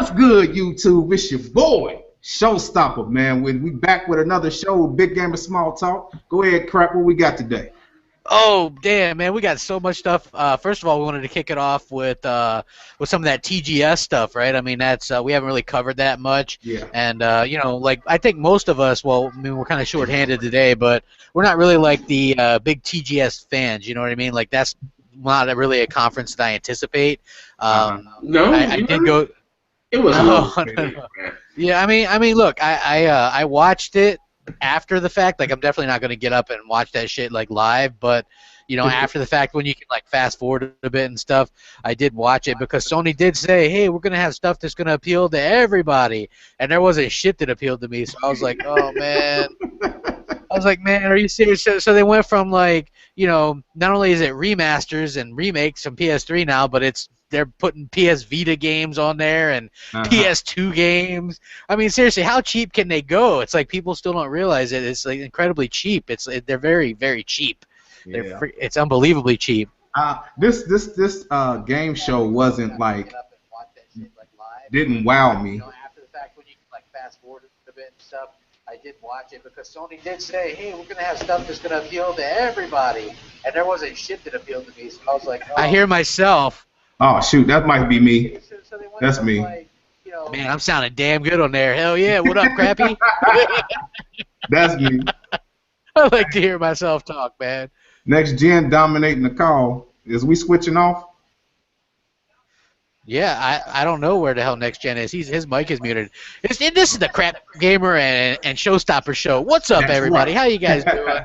What's good, YouTube? It's your boy, Showstopper, man. When we back with another show, Big Game of Small Talk. Go ahead, crap. What we got today? Oh damn, man, we got so much stuff. First of all, we wanted to kick it off with some of that TGS stuff, right? I mean, that's we haven't really covered that much, Yeah. and like I think most of us, well, I mean, we're kind of short-handed today, but we're not really like the big TGS fans. You know what I mean? Like that's not really a conference that I anticipate. No, I did go. It was No. Yeah, I mean, look, I watched it after the fact. Like, I'm definitely not going to get up and watch that shit like live, but after the fact, when you can like fast forward a bit and stuff, I did watch it because Sony did say, "Hey, we're going to have stuff that's going to appeal to everybody," and there wasn't shit that appealed to me. So I was like, "Oh man." I was like, man, are you serious? So they went from like, not only is it remasters and remakes from PS3 now, but they're putting PS Vita games on there and PS2 games. I mean, seriously, how cheap can they go? It's like people still don't realize it. It's like incredibly cheap. They're very, very cheap. Yeah. It's unbelievably cheap. This game show wasn't like didn't wow me. After the fact, when you can like fast forward a bit and stuff. I did watch it because Sony did say, "Hey, we're gonna have stuff that's gonna appeal to everybody," and there wasn't shit that appealed to me. So I was like, oh. I hear myself. Oh shoot, that might be me. So that's me. Like, man, I'm sounding damn good on there. Hell yeah! What up, Crappy? That's me. I like to hear myself talk, man. Next Gen dominating the call. Is we switching off? Yeah, I don't know where the hell Next Gen is. His mic is muted. This is the Crap Gamer and Showstopper show. What's up, everybody? Right. How you guys doing?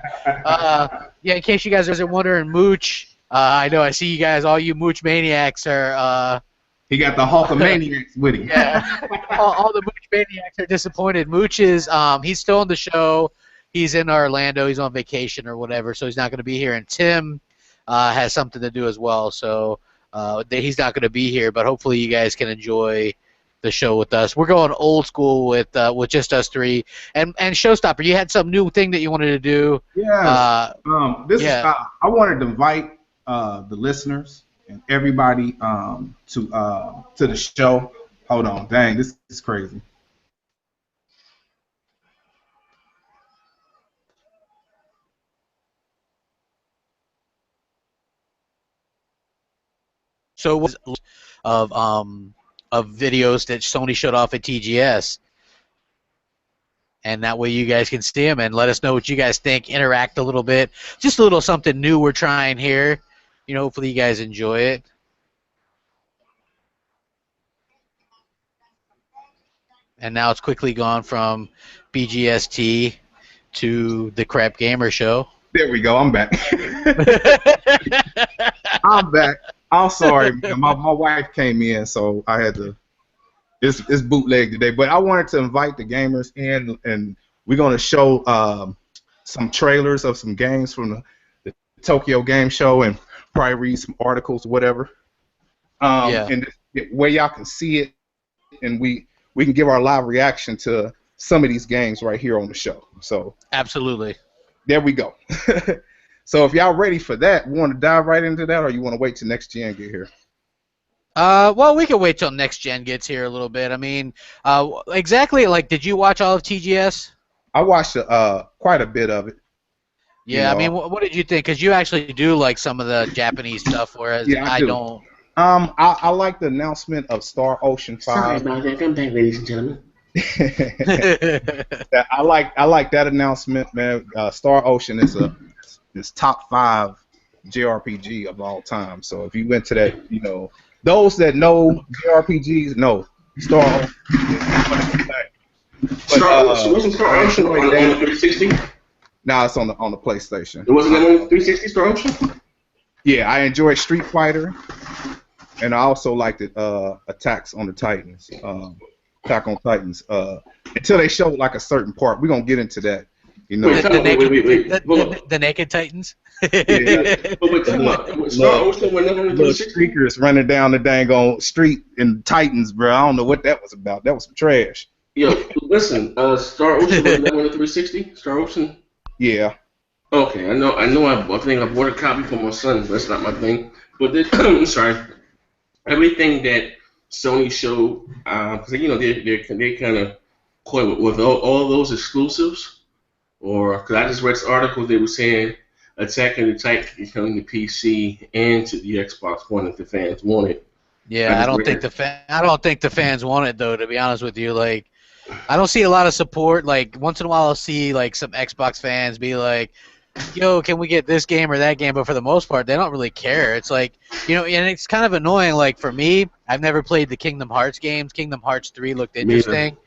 Yeah, in case you guys are wondering, Mooch. I know I see you guys. All you Mooch maniacs are. He got the Hulkamaniacs with him. Yeah, all the Mooch maniacs are disappointed. Mooch is he's still on the show. He's in Orlando. He's on vacation or whatever, so he's not going to be here. And Tim has something to do as well, so. He's not going to be here, but hopefully you guys can enjoy the show with us. We're going old school with just us three. And Showstopper, you had some new thing that you wanted to do. Yeah. I wanted to invite the listeners and everybody to the show. Hold on, dang, this is crazy. So of videos that Sony showed off at TGS, and that way you guys can see them and let us know what you guys think. Interact a little bit, just a little something new we're trying here. Hopefully you guys enjoy it. And now it's quickly gone from BGST to the Crap Gamer Show. There we go. I'm back. I'm back. I'm sorry, man. My wife came in, so I had to. It's bootleg today, but I wanted to invite the gamers in, and we're gonna show some trailers of some games from the Tokyo Game Show, and probably read some articles, whatever. And where y'all can see it, and we can give our live reaction to some of these games right here on the show. So absolutely. There we go. So if y'all ready for that, we want to dive right into that, or you want to wait till Next Gen get here? Well, we can wait till Next Gen gets here a little bit. I mean, exactly. Like, did you watch all of TGS? I watched quite a bit of it. Yeah, I mean, what did you think? Because you actually do like some of the Japanese stuff, whereas I don't. I like the announcement of Star Ocean 5. Sorry about that. I'm back, ladies and gentlemen. I like that announcement, man. Star Ocean is top 5 JRPG of all time. So if you went to that, those that know JRPGs know Star Ocean. Wasn't Star Ocean on the 360? Nah, it's on the PlayStation. It wasn't on the 360 Star Ocean? Yeah, I enjoyed Street Fighter, and I also liked it. Attacks on the Titans. Attack on Titans. Until they show like a certain part, we're gonna get into that. Wait. The Naked Titans. Yeah. But Star Ocean went on the 360. Streakers running down the dang on street in Titans, bro. I don't know what that was about. That was some trash. Yo, listen. Star Ocean went on the 360. Star Ocean. Yeah. Okay, I know. I think I bought a copy for my son. But that's not my thing. But I'm sorry. Everything that Sony showed because they kind of caught with all those exclusives. Or because I just read this article, they were saying Attack on the Titan is coming to PC and to the Xbox One if the fans want it. I Yeah, just read it. I don't think the fans want it though. To be honest with you, like I don't see a lot of support. Like once in a while, I'll see like some Xbox fans be like, "Yo, can we get this game or that game?" But for the most part, they don't really care. It's like and it's kind of annoying. Like for me, I've never played the Kingdom Hearts games. Kingdom Hearts 3 looked Me either. interesting.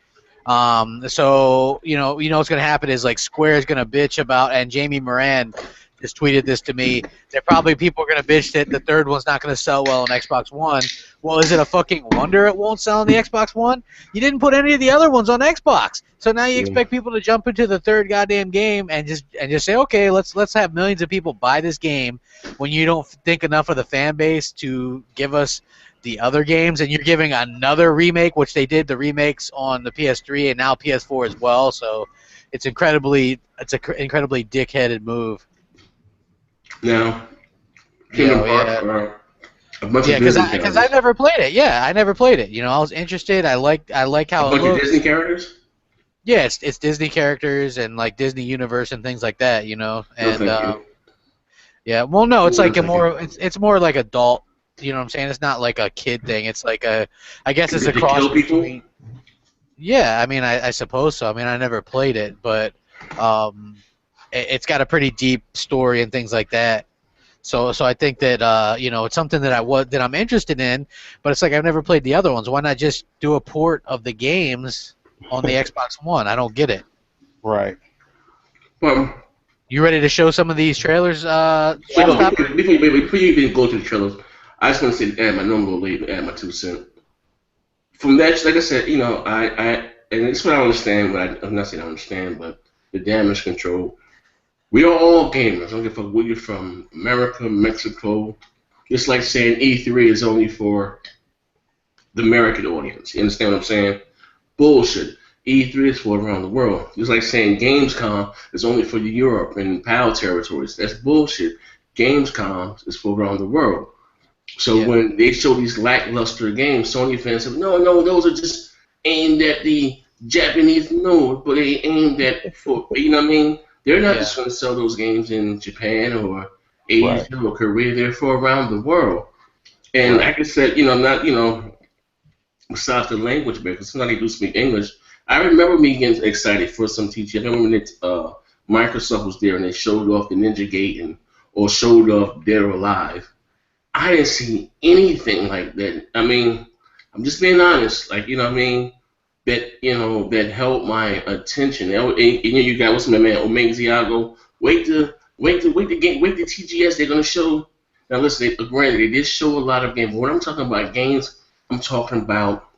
So what's gonna happen is like Square is gonna bitch about, and Jamie Moran just tweeted this to me. That probably people are gonna bitch that the third one's not gonna sell well on Xbox One. Well, is it a fucking wonder it won't sell on the Xbox One? You didn't put any of the other ones on Xbox, so now you Yeah. expect people to jump into the third goddamn game and just say, okay, let's have millions of people buy this game when you don't think enough of the fan base to give us the other games, and you're giving another remake, which they did the remakes on the PS3 and now PS4 as well. So it's incredibly dickheaded move. Now, Kingdom Hearts Yeah, are a bunch of yeah, because Disney I characters. never played it. Yeah, I never played it. I was interested. I like A how it bunch of Disney looks. characters? Yeah, it's Disney characters and like Disney Universe and things like that. No, And thank you. yeah, well, no, it's No, like a thank you. more it's more like adult. You know what I'm saying? It's not like a kid thing. It's like I guess You it's a get to cross kill people? between. Yeah, I mean, I suppose so. I mean, I never played it, but um, it's got a pretty deep story and things like that. So I think that it's something that I'm interested in, but it's like I've never played the other ones. Why not just do a port of the games on the Xbox One? I don't get it. Right. Well, You ready to show some of these trailers, wait, no, Showstopper? before you even go to the trailers, I just want to say, add my number late, add my 2 cents. From that, like I said, and it's what I understand, but I'm not saying I understand, but the damage control. We are all gamers. I don't give a fuck where you're from, America, Mexico. It's like saying E3 is only for the American audience. You understand what I'm saying? Bullshit. E3 is for around the world. It's like saying Gamescom is only for Europe and PAL territories. That's bullshit. Gamescom is for around the world. So Yeah, when they show these lackluster games, Sony fans say, no, those are just aimed at the Japanese. No, but they aimed at for what I mean. They're not yeah, just going to sell those games in Japan or Right. Asia or Korea. They're for around the world. And Right. like I said, I'm not besides the language barrier, because somebody do speak English. I remember me getting excited for some teaching. I remember when Microsoft was there and they showed off the Ninja Gate or showed off Dead or Alive. I didn't see anything like that. I mean, I'm just being honest. Like, you know what I mean? That held my attention. You got what's my man, Omeziago. Wait the TGS. They're gonna show. Now listen, granted, they did show a lot of games. But when I'm talking about games, I'm talking about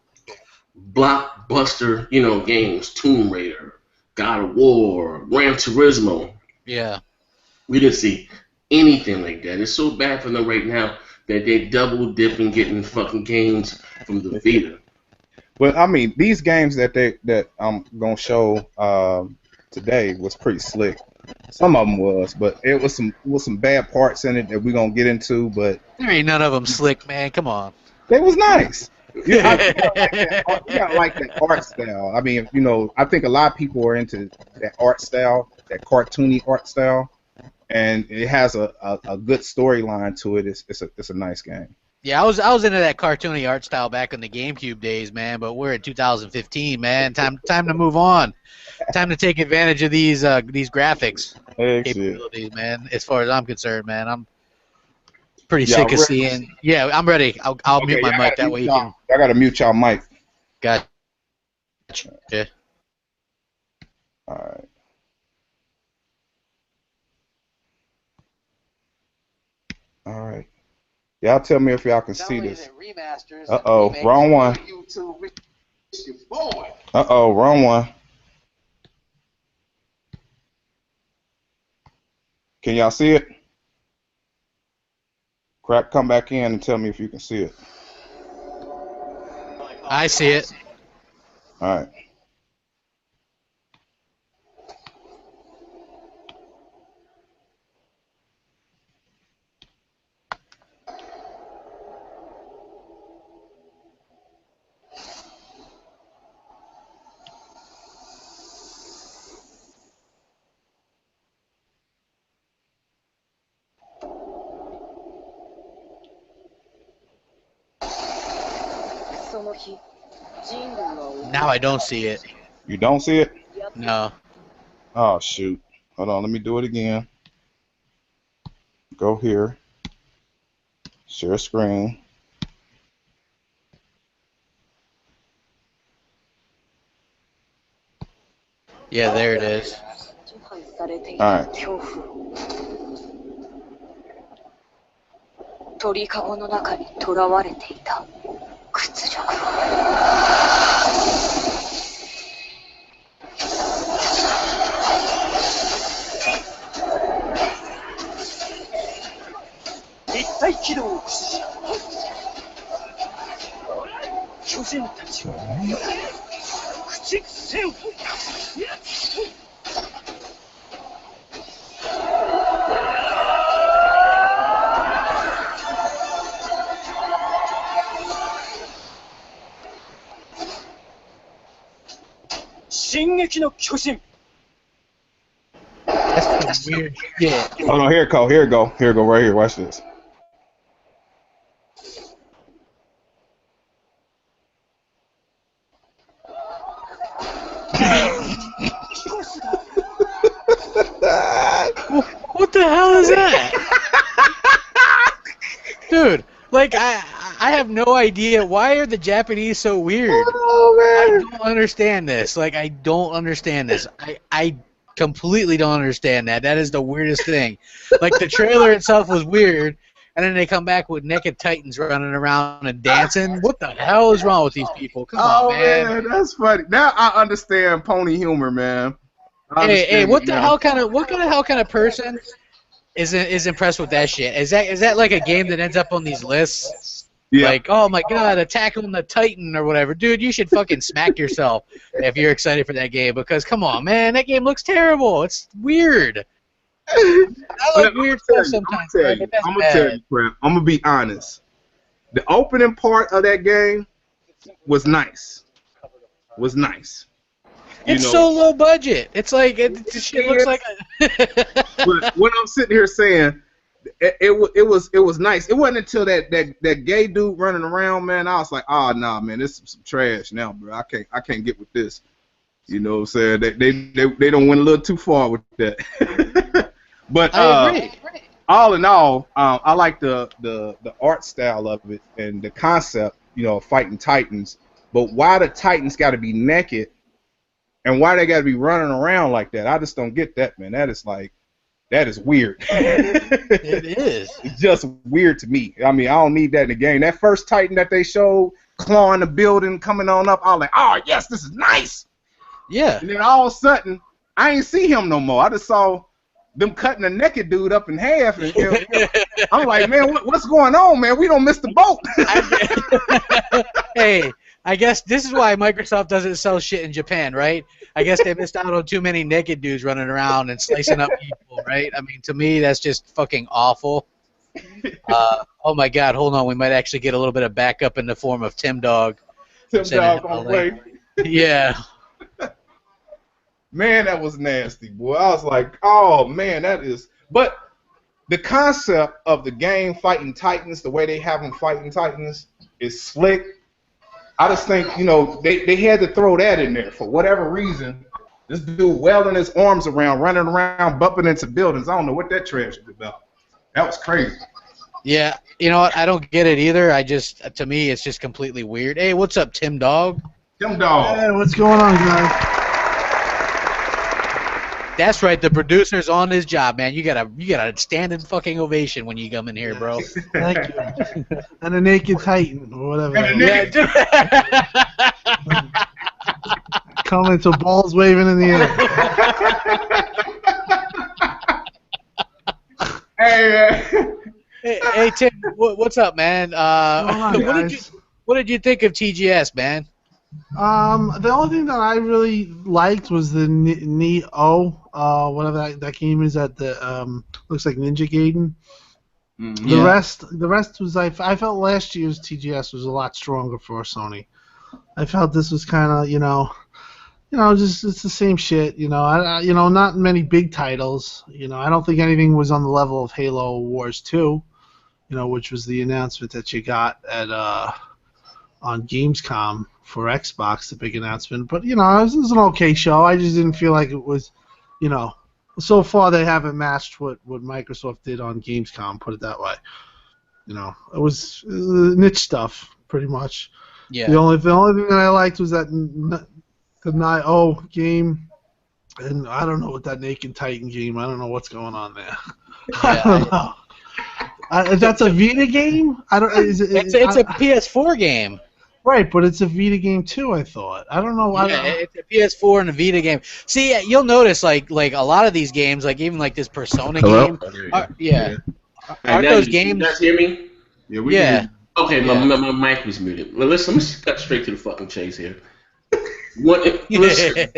blockbuster, games. Tomb Raider, God of War, Gran Turismo. yeah. We didn't see anything like that. It's so bad for them right now that they double dipping getting fucking games from the Vita. But I mean, these games that I'm gonna show today was pretty slick. Some of them was, but it was some bad parts in it that we're gonna get into. But There ain't none of them slick, man. Come on. they was nice. You gotta like that. You gotta like that art style. I mean, I think a lot of people are into that art style, that cartoony art style, and it has a good storyline to it. It's a nice game. Yeah, I was into that cartoony art style back in the GameCube days, man. But we're in 2015, man. Time to move on. Time to take advantage of these graphics Hey, shit. capabilities, man. As far as I'm concerned, man, I'm pretty Y'all sick of ready? seeing. Yeah, I'm ready. I'll mute Okay, my y'all mic gotta that mute way you y'all. can. Y'all gotta mute y'all mic. Gotcha. All right. All right. Y'all tell me if y'all can see this. Uh-oh, wrong one. Uh-oh, wrong one. Can y'all see it? Crap, come back in and tell me if you can see it. I see it. All right. Now I don't see it. You don't see it? No. Oh shoot. Hold on, let me do it again. Go here. Share screen. Yeah, there it is. Alright. 鳥かごの中に囚われていた屈辱。立体機動を駆使し、巨人たちを駆逐せよ。進撃の巨人。 That's some weird shit. Hold on, here it go, here it go. Here it go right here. Watch this. What the hell is that? Dude, like I have no idea. Why are the Japanese so weird? Oh I don't understand this. Like, I don't understand this. I completely don't understand that. That is the weirdest thing. Like, the trailer itself was weird, and then they come back with naked titans running around and dancing. What the hell is wrong with these people? Come on, man. That's funny. Now I understand pony humor, man. Hey, what the hell kind of person is impressed with that shit? Is that like a game that ends up on these lists? Yeah. Like, oh my god, Attack on the Titan or whatever. Dude, you should fucking smack yourself if you're excited for that game, because come on, man, that game looks terrible. It's weird. I like weird stuff sometimes. I'm gonna tell you, crap. I'm gonna be honest. The opening part of that game was nice. It's so low budget. It's like this shit looks like But when I'm sitting here saying it was nice. It wasn't until that gay dude running around, man, I was like, oh nah, man, this is some trash now, bro. I can't get with this. You know what I'm saying? They don't went a little too far with that. But I agree. all in all, I like the art style of it and the concept, you know, fighting Titans. But why the Titans got to be naked and why they got to be running around like that? I just don't get that, man. That is weird. It is. It's just weird to me. I mean, I don't need that in the game. That first Titan that they showed clawing the building, coming on up, I was like, oh, yes, this is nice. Yeah. And then all of a sudden, I ain't see him no more. I just saw them cutting a naked dude up in half. And, I'm like, man, what's going on, man? We don't miss the boat. Hey, I guess this is why Microsoft doesn't sell shit in Japan, right? I guess they missed out on too many naked dudes running around and slicing up people, right? I mean, to me, that's just fucking awful. Oh my God, hold on, we might actually get a little bit of backup in the form of Tim Dog. Tim Dog on play. Yeah. Man, that was nasty, boy. I was like, oh man, that is. But the concept of the game fighting Titans, the way they have them fighting Titans, is slick. I just think, you know, they had to throw that in there for whatever reason. This dude welding his arms around, running around, bumping into buildings. I don't know what that trash is about. That was crazy. Yeah, you know what? I don't get it either. To me, it's just completely weird. Hey, what's up, Tim Dog? Tim Dog. Hey, what's going on, guys? That's right. The producer's on his job, man. You gotta standing fucking ovation when you come in here, bro. Thank you. And a naked Titan or whatever. Coming to balls waving in the Hey, Hey, Tim, what's up, man? on, What did you think of TGS, man? The only thing that I really liked was the Neo, whatever that game is at the looks like Ninja Gaiden. The rest was I felt last year's TGS was a lot stronger for Sony. I felt this was kind of just it's the same shit. Not many big titles. I don't think anything was on the level of Halo Wars 2. Which was the announcement that you got at on Gamescom for Xbox, the big announcement. But, it was an okay show. I just didn't feel like it was, so far they haven't matched what Microsoft did on Gamescom, put it that way. It was niche stuff, pretty much. Yeah. The only thing that I liked was that the Nioh game, and I don't know what that Naked Titan game. I don't know what's going on there. I don't know. That's a Vita game. I don't. It's a PS4 game. Right, but it's a Vita game too. I thought. I don't know. It's a PS4 and a Vita game. See, you'll notice like a lot of these games, like even like this Persona game. Aren't those games? You guys hear me? Yeah, we can. Okay, my mic was muted. Well, listen, let me just cut straight to the fucking chase here. Listen,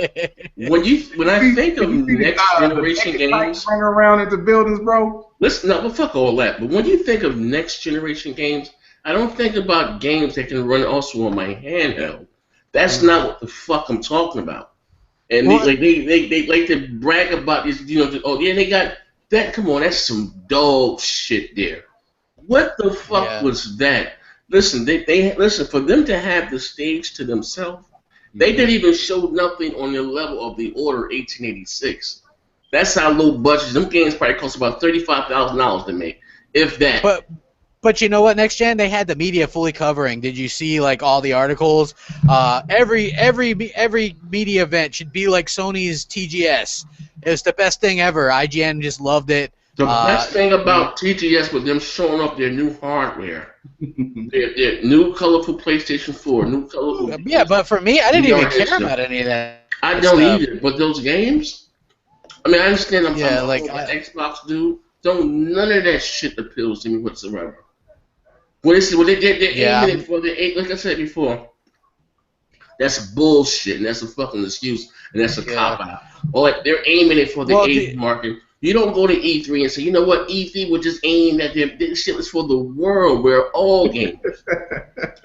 when I think of next generation games, running around into buildings, bro. Listen, no, but fuck all that. But when you think of next generation games, I don't think about games that can run also on my handheld. That's not what the fuck I'm talking about. And they like to brag about this, they got that. Come on, that's some dog shit there. What the fuck was that? Listen, they listen, for them to have the stage to themselves, they didn't even show nothing on the level of the Order 1886. That's how low budget. Them games probably cost about $35,000 to make, if that. But you know what? Next gen, they had the media fully covering. Did you see like all the articles? Every media event should be like Sony's TGS. It's the best thing ever. IGN just loved it. The best thing about TGS was them showing off their new hardware, their new colorful PlayStation 4, new colorful. Yeah, but for me, I didn't even care about any of that. I don't either. But those games, I mean, I understand. I'm like Xbox dude. None of that shit appeals to me whatsoever. They're aiming it for the 8. Like I said before, that's bullshit, and that's a fucking excuse, and that's a cop out. Or they're aiming it for the 8 market. You don't go to E3 and say, you know what, E3 was just aimed at them. This shit was for the world. We're all gamers.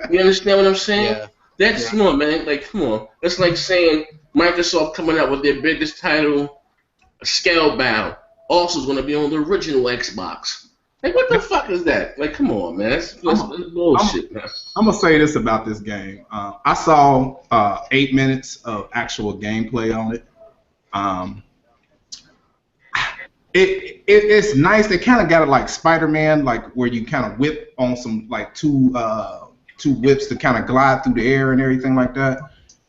You understand what I'm saying? Yeah. That's come on, man. Like, come on. That's like saying Microsoft coming out with their biggest title, Scalebound, also is going to be on the original Xbox. Like, what the fuck is that? Like, come on, man. That's bullshit, man. I'm going to say this about this game. I saw 8 minutes of actual gameplay on it. It's nice. They kind of got it like Spider-Man, like where you kind of whip on some like two whips to kind of glide through the air and everything like that.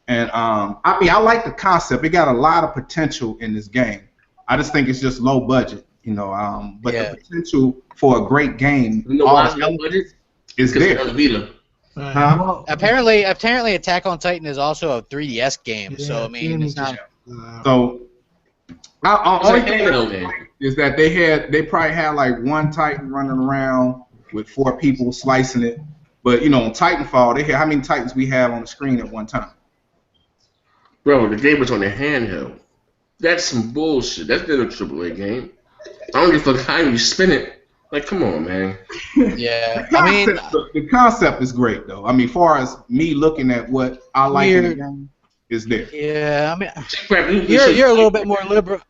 And I mean, I like the concept. It got a lot of potential in this game. I just think it's just low budget, but the potential for a great game, is there. Well, apparently, Attack on Titan is also a 3DS game. Yeah, so I mean, it's not. So. Only thing is that they probably had like one Titan running around with 4 people slicing it, but on Titanfall they had how many Titans we have on the screen at one time? Bro, the game was on the handheld. That's some bullshit. That's not a AAA game. I don't give a fuck how you spin it. Like, come on, man. Yeah, the concept is great though. I mean, far as me looking at what I like in the game. Is there? Yeah, I mean, you're a little bit more liberal.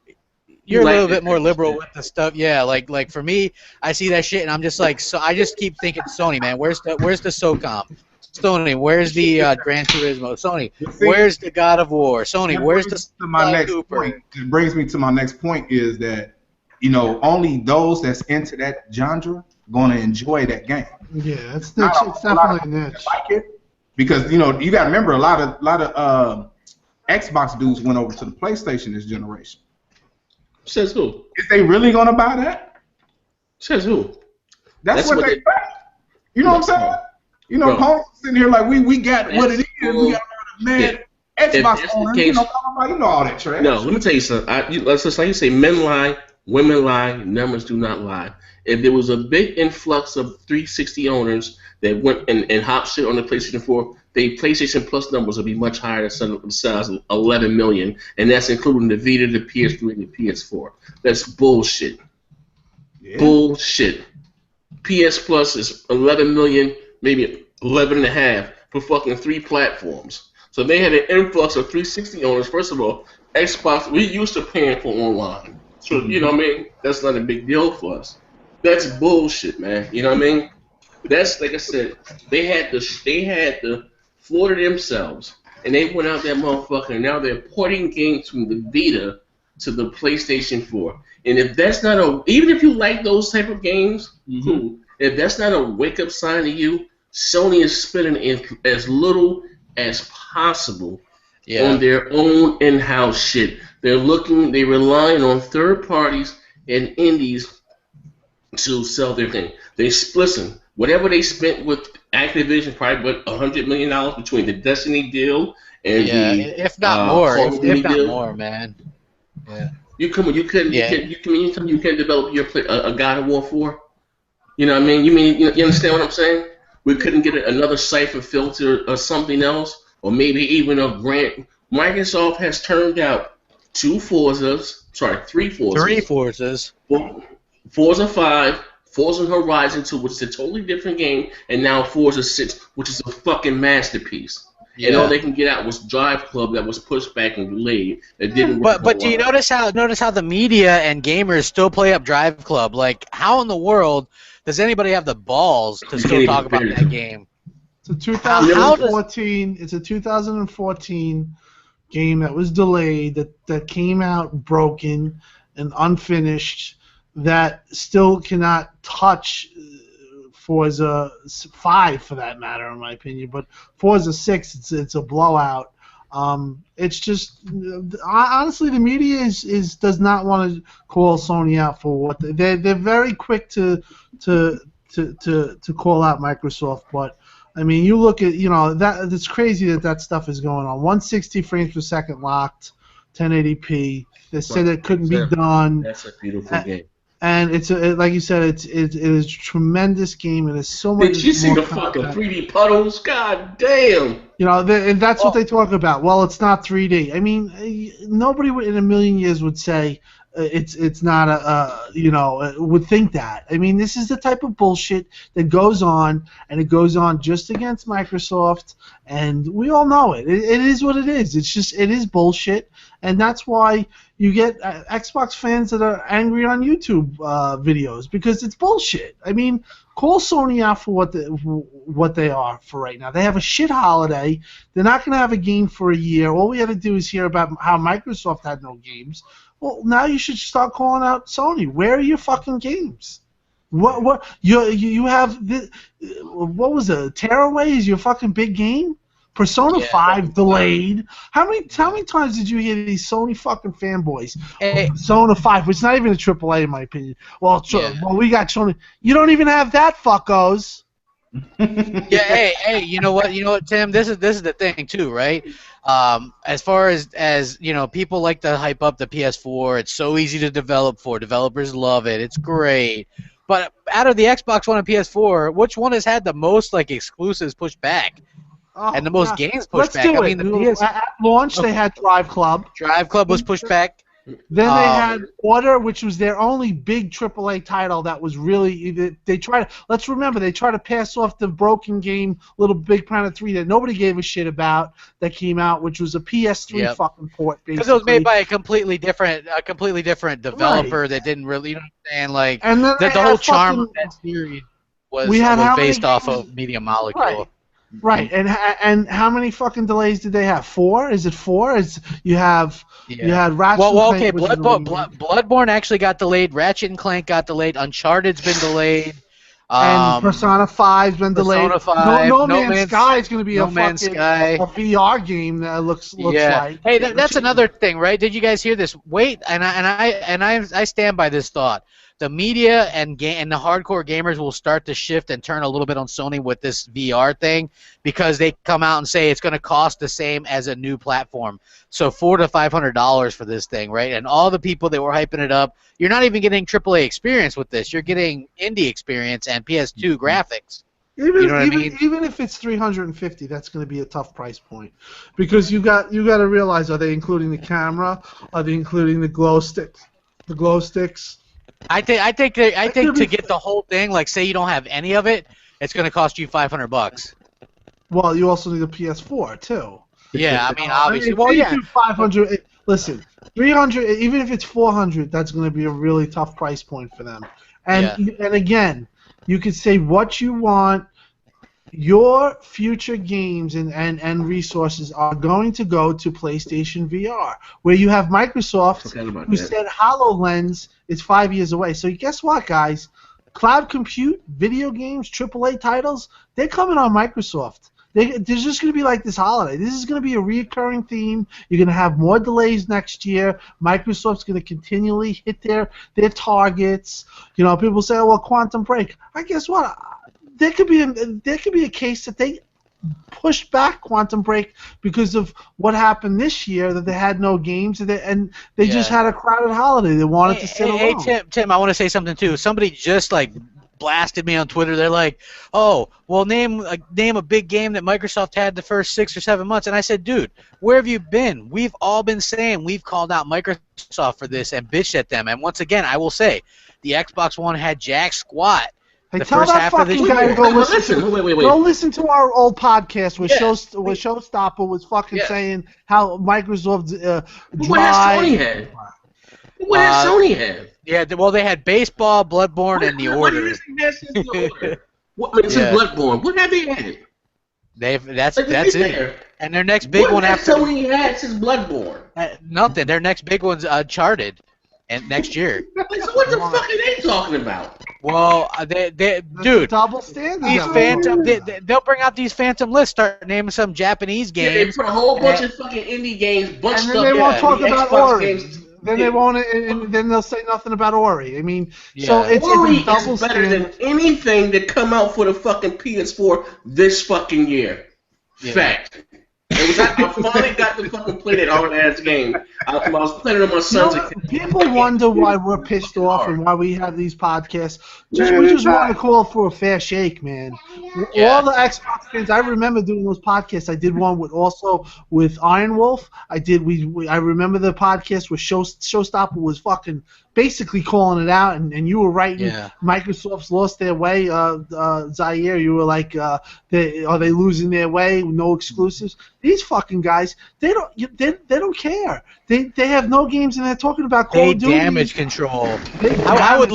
You're a little bit more liberal with the stuff. Yeah, like for me, I see that shit and I'm just like, so I just keep thinking, Sony, man, where's the SOCOM? Sony, where's the Gran Turismo? Sony, where's the God of War? Sony, where's the Cooper? It brings me to my next point is that only those that's into that genre going to enjoy that game. Yeah, it's definitely a niche. Like it. Because you got to remember a lot of Xbox dudes went over to the PlayStation this generation. Says who? Is they really gonna buy that? Says who? That's what they buy. You know what I'm saying? Paul's sitting here like we got what it is. We got mad Xbox owners. You know all that trash. No, let me tell you something. Let's just like you say, men lie, women lie, numbers do not lie. If there was a big influx of 360 owners that went and hop shit on the PlayStation 4, the PlayStation Plus numbers would be much higher than the size of 11 million, and that's including the Vita, the PS3, and the PS4. That's bullshit. Yeah. Bullshit. PS Plus is 11 million, maybe 11 and a half for fucking 3 platforms. So they had an influx of 360 owners. First of all, Xbox, we used to paying for online. So, you know what I mean? That's not a big deal for us. That's bullshit, man. You know what I mean? That's like I said. They had the floor to themselves, and they went out that motherfucker. And now they're porting games from the Vita to the PlayStation 4. And if that's not even if you like those type of games, cool. If that's not a wake up sign to you, Sony is spending as little as possible on their own in-house shit. They're relying on third parties and indies to sell their thing. Listen, whatever they spent with Activision, probably about $100 million between the Destiny deal and the if not more, Call of if Duty not deal. more, man. Yeah. You can't develop a God of War 4. You know what I mean? You understand what I'm saying? We couldn't get another Cypher filter or something else, or maybe even a grant. Microsoft has turned out three Forzas. Three Forzas. Forza 5, Forza Horizon 2, which is a totally different game, and now Forza 6, which is a fucking masterpiece. Yeah. And all they can get out was Drive Club that was pushed back and delayed. That didn't work. But do you notice how the media and gamers still play up Drive Club? Like, how in the world does anybody have the balls to still talk about that game? It's a 2014. It's a 2014 game that was delayed. That came out broken and unfinished. That still cannot touch Forza 5 for that matter, in my opinion. But Forza 6, it's a blowout. It's just honestly, the media does not want to call Sony out for what they're very quick to call out Microsoft. But I mean, you look at that it's crazy that stuff is going on. 160 frames per second locked, 1080p. They said it couldn't be done. That's a beautiful game. And it's like you said, it is a tremendous game, and there's so much. Did you see the fucking 3D puddles? God damn! And that's what they talk about. Well, it's not 3D. I mean, nobody in a million years would say it's not would think that. I mean, this is the type of bullshit that goes on, and it goes on just against Microsoft, and we all know it. It is what it is. It is bullshit, and that's why you get Xbox fans that are angry on YouTube videos because it's bullshit. I mean, call Sony out for what they are for right now. They have a shit holiday. They're not going to have a game for a year. All we have to do is hear about how Microsoft had no games. Well, now you should start calling out Sony. Where are your fucking games? What you have? What was it? Tearaway is your fucking big game? Persona 5 delayed. How many times did you hear these Sony fucking fanboys? Persona 5, which is not even a AAA in my opinion. Well, we got Sony. You don't even have that, fuckos. Hey, you know what, Tim? This is the thing too, right? As far as people like to hype up the PS4. It's so easy to develop for. Developers love it. It's great. But out of the Xbox One and PS4, which one has had the most exclusives pushed back? And the most games pushed back. I mean, at launch they had Drive Club. Drive Club was pushed back. Then they had Order, which was their only big AAA title that was really. Let's remember, they tried to pass off the broken game, Little Big Planet 3, that nobody gave a shit about, that came out, which was a PS3 fucking port, basically. Because it was made by a completely different developer that didn't really, understand, and then the whole charm of that series was based off of Media Molecule. Right, and how many fucking delays did they have? 4? Is it 4? You had Ratchet. Well, okay. Bloodborne actually got delayed. Ratchet and Clank got delayed. Uncharted's been delayed. And Persona 5's been delayed. Persona 5. No Man's Sky is going to be a VR game that looks like. Hey, that's another thing, right? Did you guys hear this? Wait, and I stand by this thought. The media and the hardcore gamers will start to shift and turn a little bit on Sony with this VR thing because they come out and say it's going to cost the same as a new platform. So $400 to $500 for this thing, right? And all the people that were hyping it up, you're not even getting AAA experience with this. You're getting indie experience and PS2 graphics. Even if it's $350, that's going to be a tough price point because you got to realize: are they including the camera? Are they including the glow sticks? The glow sticks. I think to get the whole thing, say you don't have any of it, it's going to cost you $500. Well, you also need a PS4 too. Yeah, I mean obviously. Well, yeah, 500. listen, 300, even if it's 400, that's going to be a really tough price point for them. And again, you could say what you want. Your future games and resources are going to go to PlayStation VR, where you have Microsoft, who said HoloLens is 5 years away. So guess what, guys? Cloud compute, video games, AAA titles, they're coming on Microsoft. There's just going to be like this holiday. This is going to be a recurring theme. You're going to have more delays next year. Microsoft's going to continually hit their targets. You know, people say, oh, well, Quantum Break. I guess what? There could be a case that they pushed back Quantum Break because of what happened this year, that they had no games and they just had a crowded holiday. They wanted to sit alone. Hey, Tim, I want to say something too. Somebody just blasted me on Twitter. They're like, "Oh, well, name a big game that Microsoft had the first 6 or 7 months." And I said, "Dude, where have you been? We've all been saying we've called out Microsoft for this and bitched at them. And once again, I will say, the Xbox One had jack squat. Hey, tell that fucking guy to go listen. Wait. Go listen to our old podcast where Showstopper was fucking saying how Microsoft What has Sony had? What has Sony had? Yeah, well, they had baseball, Bloodborne, and The Order. What is Bloodborne? What have they had? That's it. And their next big one after Sony had since Bloodborne. Nothing. Their next big one's Uncharted, and next year. So what the fuck are they talking about? Well, dude, double standard. These Phantom, they'll bring out these Phantom lists, start naming some Japanese games. Yeah, they put a whole bunch of fucking indie games, and then they won't talk about Ori. Then they won't, and then they'll say nothing about Ori. I mean, so Ori it's a double is better standard. than anything that come out for the fucking PS4 this fucking year. Yeah. Fact. I finally got to fucking play that hard ass game. I was playing it on my son's. People wonder why we're pissed off and why we have these podcasts. We just want to call for a fair shake, man. All the Xbox fans, I remember doing those podcasts. I did one with Iron Wolf. I remember the podcast where Showstopper was fucking basically calling it out, and you were writing Microsoft's lost their way. Zaire, you were like, are they losing their way? No exclusives. These fucking guys, they don't care. They have no games, and they're talking about Call of Duty. Damage control. I would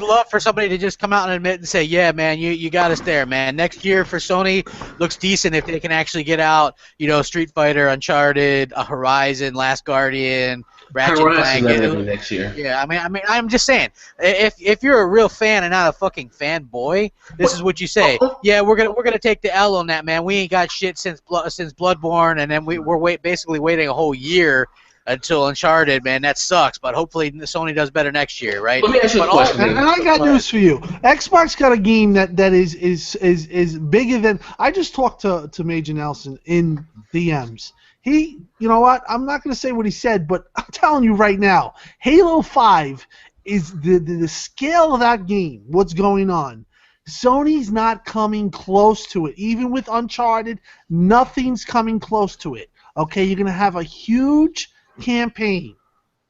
love for somebody to just come out and admit and say, yeah, man, you got us there, man. Next year for Sony looks decent if they can actually get out, Street Fighter, Uncharted, Horizon, Last Guardian, Ratchet and Clank next year. Yeah, I mean, I'm just saying, if you're a real fan and not a fucking fanboy, this is what you say. Yeah, we're gonna take the L on that, man. We ain't got shit since Bloodborne, and then we're basically waiting a whole year until Uncharted, man. That sucks, but hopefully Sony does better next year, right? Let me ask you a question. And I got news for you. Xbox got a game that is bigger than. I just talked to Major Nelson in DMs. You know what? I'm not going to say what he said, but I'm telling you right now, Halo 5 is the scale of that game, what's going on. Sony's not coming close to it. Even with Uncharted, nothing's coming close to it. Okay? You're going to have a huge campaign.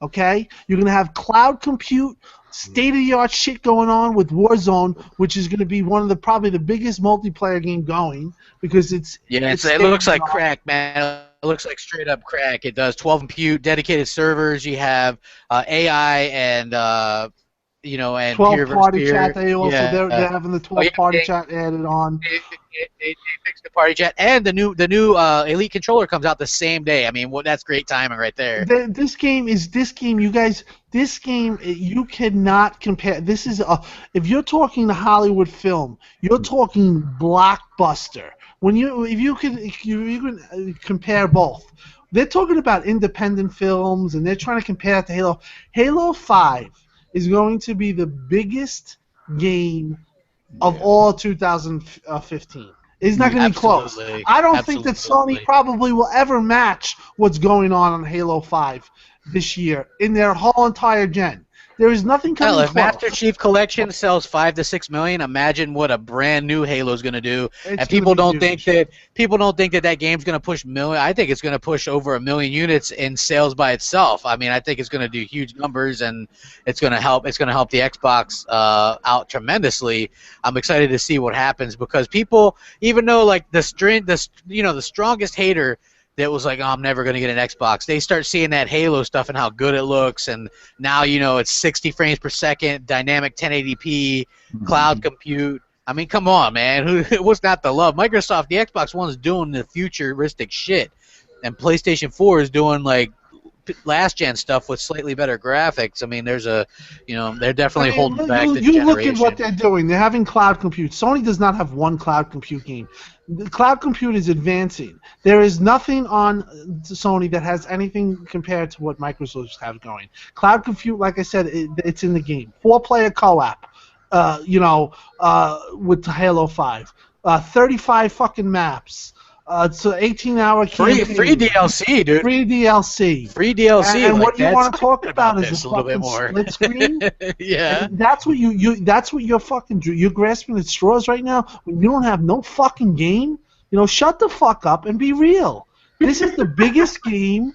Okay? You're going to have cloud compute, state-of-the-art shit going on with Warzone, which is going to be one of probably the biggest multiplayer game going because it looks like crack, man. It looks like straight up crack. It does 12 compute, dedicated servers. You have AI and and 12-party chat. They're having the 12-party chat added on. They fixed the party chat, and the new Elite controller comes out the same day. I mean, that's great timing right there. This game, you guys. This game, you cannot compare. This is if you're talking the Hollywood film, you're talking blockbuster. If you can compare both. They're talking about independent films, and they're trying to compare it to Halo. Halo 5 is going to be the biggest game of all 2015. It's not going to be close. I don't think that Sony probably will ever match what's going on Halo 5 this year in their whole entire gen. There is nothing coming close. If Master Chief Collection sells 5 to 6 million, imagine what a brand new Halo is going to do. And people don't think that game's going to push million. I think it's going to push over 1 million units in sales by itself. I mean, I think it's going to do huge numbers, and it's going to help. It's going to help the Xbox out tremendously. I'm excited to see what happens because people, even though like the strongest hater that was like, oh, I'm never going to get an Xbox. They start seeing that Halo stuff and how good it looks, and now it's 60 frames per second, dynamic 1080p, cloud compute. I mean, come on, man. What's not to love? Microsoft, the Xbox One is doing the futuristic shit, and PlayStation 4 is doing like last gen stuff with slightly better graphics. I mean, they're definitely holding back the you generation. look at what they're doing. They're having cloud compute. Sony does not have one cloud compute game. The cloud compute is advancing. There is nothing on Sony that has anything compared to what Microsoft have going. Cloud compute, like I said, it's in the game. 4-player co-op, with Halo 5. 35 fucking maps. It's an 18-hour campaign. Free DLC, dude. Free DLC. Free DLC. And like, what you want to talk about is this the a little bit fucking more. split screen. Yeah. And that's what that's what you're grasping at straws right now when you don't have no fucking game. Shut the fuck up and be real. This is the biggest game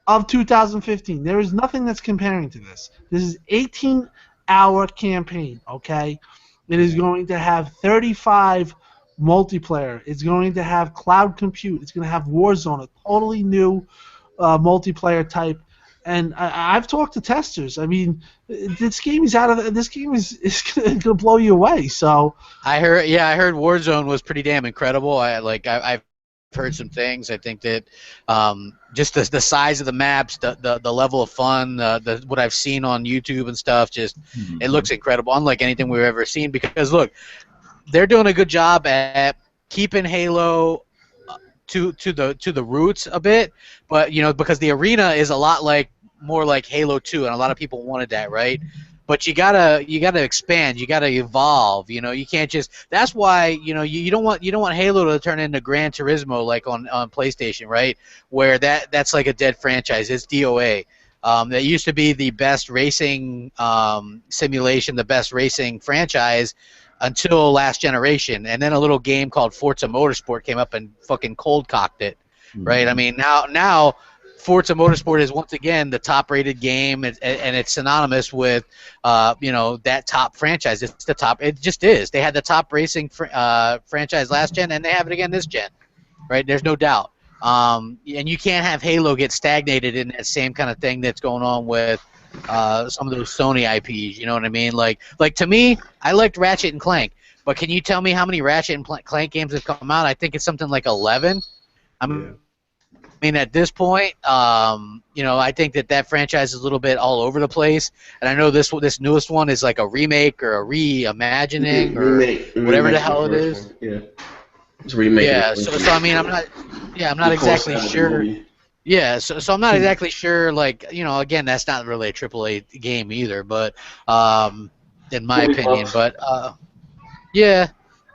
of 2015. There is nothing that's comparing to this. This is 18-hour campaign, okay? It is going to have 35 multiplayer. It's going to have cloud compute. It's going to have Warzone, a totally new multiplayer type. And I've talked to testers. I mean, this game is going to blow you away. So I heard Warzone was pretty damn incredible. I've heard some things. I think that just the size of the maps, the level of fun, what I've seen on YouTube and stuff, just it looks incredible, unlike anything we've ever seen. Because look, they're doing a good job at keeping Halo to the roots a bit, but because the arena is a lot more like Halo 2, and a lot of people wanted that, right? But you gotta expand, you gotta evolve. You can't just. That's why you don't want Halo to turn into Gran Turismo like on PlayStation, right? Where that's like a dead franchise. It's DOA. That used to be the best racing simulation, the best racing franchise until last generation, and then a little game called Forza Motorsport came up and fucking cold cocked it, right? I mean, now Forza Motorsport is once again the top-rated game, and it's synonymous with that top franchise. It's the top. It just is. They had the top racing franchise last gen, and they have it again this gen, right? There's no doubt. And you can't have Halo get stagnated in that same kind of thing that's going on with some of those Sony IPs, you know what I mean? Like to me, I liked Ratchet and Clank, but can you tell me how many Ratchet and Clank games have come out? I think it's something like 11. I mean, at this point, I think that franchise is a little bit all over the place, and I know this newest one is like a remake or a reimagining or whatever the hell it is. Yeah, it's a remake. Yeah, so I mean, I'm not exactly sure. Yeah, so I'm not exactly sure. Like, again, that's not really a AAA game either, but in my opinion, but yeah,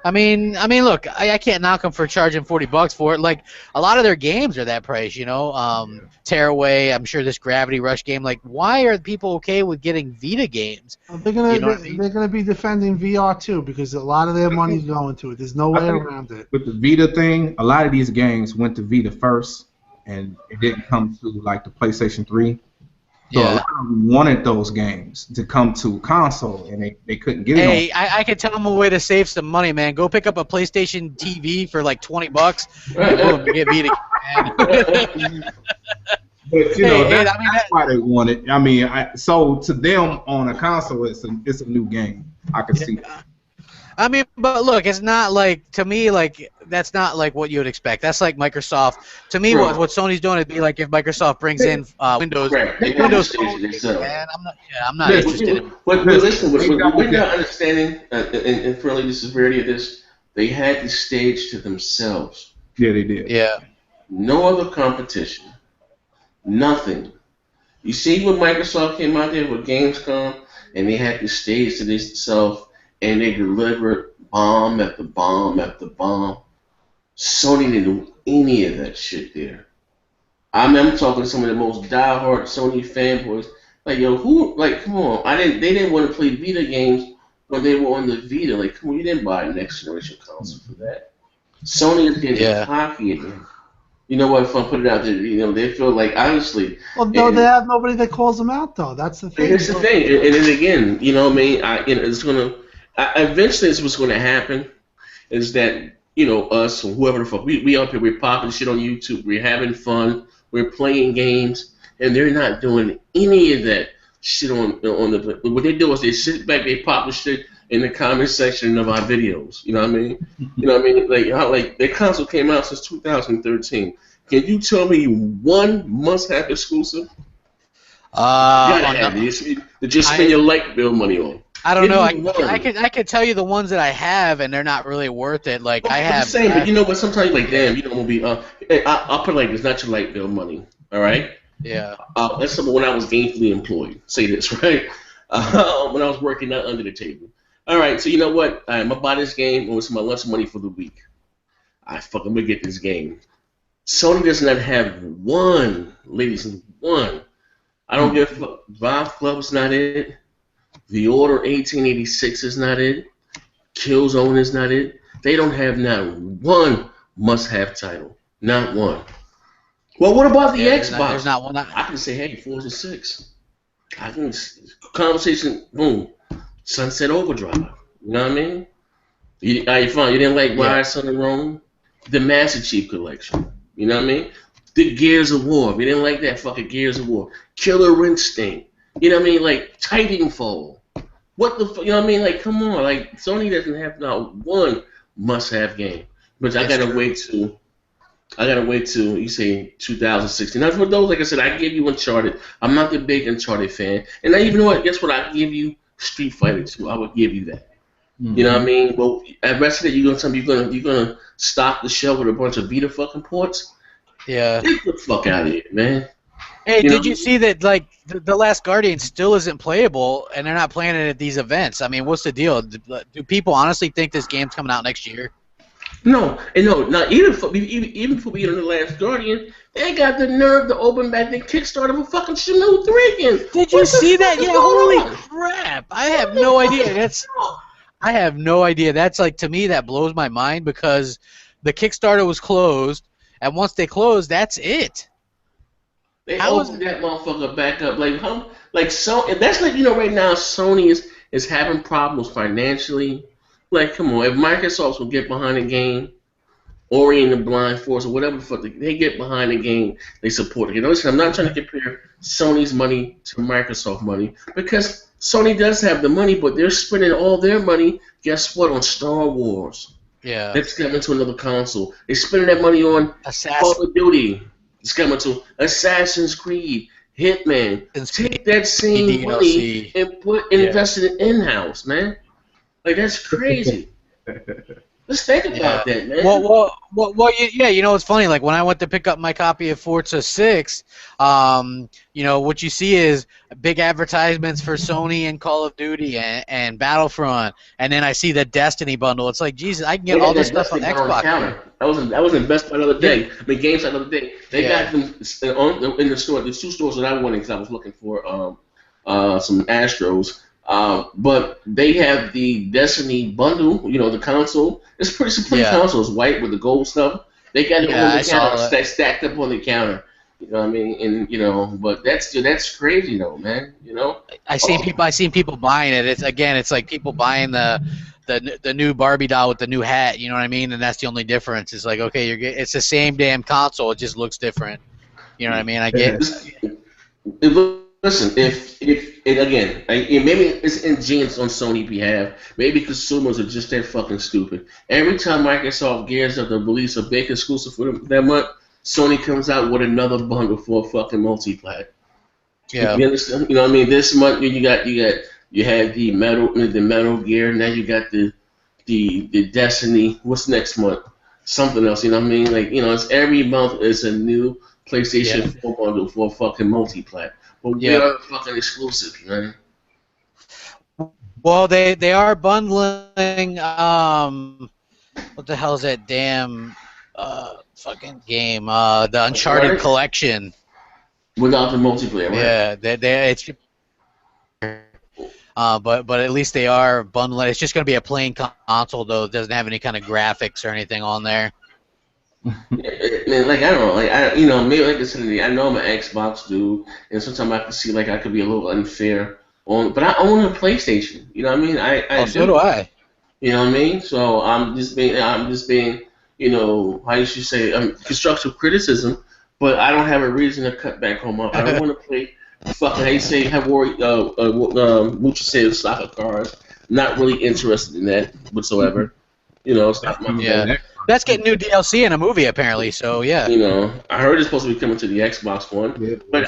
I mean, look, I can't knock them for charging $40 for it. Like, a lot of their games are that price, Tearaway. I'm sure this Gravity Rush game. Like, why are people okay with getting Vita games? They're gonna be defending VR too because a lot of their money's going to it. There's no way around it. With the Vita thing, a lot of these games went to Vita first, and it didn't come to like the PlayStation 3. So a lot of them wanted those games to come to console, and they couldn't get it. Hey, I could tell them a way to save some money, man. Go pick up a PlayStation TV for like $20, and boom, you get Vita. But that's why they want it. I mean, so to them on a console, it's a new game. I can see that. I mean, but look, it's not like, to me, like, that's not like what you would expect. That's like Microsoft. To me, what Sony's doing would be like if Microsoft brings in Windows. Windows man, I'm not interested in. But listen, we're not understanding, and fairly the severity of this. They had the stage to themselves. Yeah, they did. Yeah. No other competition. Nothing. You see when Microsoft came out there with Gamescom, and they had the stage to themselves. And they delivered bomb after bomb after bomb. Sony didn't do any of that shit there. I'm talking to some of the most diehard Sony fanboys. Like, yo, come on. They didn't want to play Vita games when they were on the Vita. Like, come on, you didn't buy a next generation console for that. Sony is getting cocky again. You know what? If I put it out there, they feel like, honestly. Well, no, they have nobody that calls them out, though. That's the thing. Here's the thing. And then again, what I mean? It's going to. Eventually, this what's going to happen is that us or whoever the fuck, we up here, we're popping shit on YouTube, we're having fun, we're playing games, and they're not doing any of that shit on the. What they do is they sit back, they pop the shit in the comment section of our videos. You know what I mean? You know what I mean? Like their console came out since 2013. Can you tell me one must-have exclusive? You gotta have it. To just spend your light bill money on. I don't know. I could tell you the ones that I have, and they're not really worth it. Like I have. I'm saying, but you know, but sometimes like, damn, you don't want to be. I'll put it like this: not your light bill money. All right. Yeah. That's something when I was gainfully employed. Say this right. When I was working out under the table. All right. So you know what? I'm gonna buy this game. It's my lunch money for the week. I'm gonna get this game. Sony does not have one, ladies and one. I don't give a fuck. Vive Club is not it. The Order 1886 is not it. Killzone is not it. They don't have not one must-have title. Not one. Well, what about the Xbox? There's not one. I can say, hey, Forza 6. I can conversation, boom. Sunset Overdrive. You know what I mean? You didn't like Rise Sun and Rome? The Master Chief Collection. You know what I mean? The Gears of War. If you didn't like that, fucking Gears of War. Killer Instinct. You know what I mean? Like Titanfall. What the fuck? You know what I mean? Like, come on. Like, Sony doesn't have not one must-have game. But I gotta wait till you say 2016. Now for those, like I said, I give you Uncharted. I'm not the big Uncharted fan, and I even know what. Guess what? I give you Street Fighter 2. I would give you that. Mm-hmm. You know what I mean? Well, at the rest of it, you're gonna tell me you're gonna stock the shelf with a bunch of Vita fucking ports? Yeah. Get the fuck out of here, man. Hey, did you see that? Like the Last Guardian still isn't playable, and they're not playing it at these events. I mean, what's the deal? Do people honestly think this game's coming out next year? No, not even for being on the Last Guardian, they got the nerve to open back the Kickstarter for fucking Shenmue 3 again. Did you see that? Yeah, holy crap! I have no idea. I have no idea. That's like, to me, that blows my mind because the Kickstarter was closed, and once they closed, that's it. They opened that motherfucker back up. That's like, right now Sony is having problems financially. Like, come on, if Microsoft will get behind the game, Ori and the Blind Force or whatever the fuck, they get behind the game, they support it. Listen, I'm not trying to compare Sony's money to Microsoft money because Sony does have the money, but they're spending all their money, guess what, on Star Wars. Yeah. That's coming to another console. They're spending that money on Call of Duty. It's coming to Assassin's Creed, Hitman. Take that same money and invest it in-house, man. Like, that's crazy. Let's think about that, man. Well, yeah, it's funny. Like, when I went to pick up my copy of Forza 6, what you see is big advertisements for Sony and Call of Duty and Battlefront, and then I see the Destiny bundle. It's like, Jesus, I can get all this stuff on Xbox. I was in Best Buy the other day. I mean, GameStop the other day. They got them in the store. There's two stores that I went in because I was looking for some Astros. But they have the Destiny bundle, the console. It's pretty console. It's white with the gold stuff. They got it on the counter, stacked up on the counter. You know what I mean? And but that's crazy though, man. I seen people buying it. It's like people buying the new Barbie doll with the new hat. You know what I mean? And that's the only difference. It's like, okay, it's the same damn console. It just looks different. You know what I mean? I get. Listen, if again, maybe it's ingenious on Sony's behalf. Maybe consumers are just that fucking stupid. Every time Microsoft gears up to release a big exclusive for that month, Sony comes out with another bundle for a fucking multi-plat. Yeah. You understand? You know what I mean? This month you had the Metal Gear. Now you got the Destiny. What's next month? Something else. You know what I mean? Like, it's every month is a new PlayStation 4 bundle for a fucking multi-plat. But we are fucking exclusive, man. Well, they are bundling. What the hell is that damn fucking game? The Uncharted collection. Without the multiplayer, right? Yeah, it's. But at least they are bundling. It's just going to be a plain console though. It doesn't have any kind of graphics or anything on there. Man, like, I don't know, like, maybe like I said, I know I'm an Xbox dude, and sometimes I can see like I could be a little unfair but I own a PlayStation. You know what I mean? So do I. You know what I mean? So I'm just being how you should say, constructive criticism, but I don't have a reason to cut back home up. I don't want to play fucking, how you say, have worry, what you say, soccer cards. Not really interested in that whatsoever. It's not my Yeah. thing. That's getting new DLC in a movie apparently. So yeah. I heard it's supposed to be coming to the Xbox One, but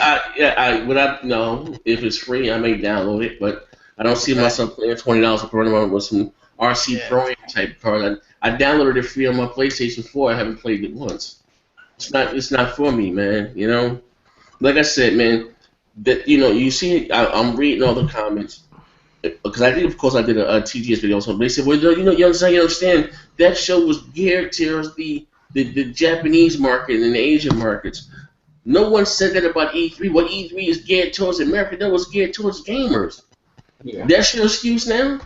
no, if it's free, I may download it, but I don't see myself paying $20 per month with some RC Pro type card. I downloaded it free on my PlayStation 4. I haven't played it once. It's not for me, man. Like I said, man. That you see, I'm reading all the comments because I think, of course, I did a TGS video. So they said, well, you understand that show was geared towards the Japanese market and the Asian markets. No one said that about E3. What E3 is geared towards America, that was geared towards gamers. Yeah. That's your excuse now?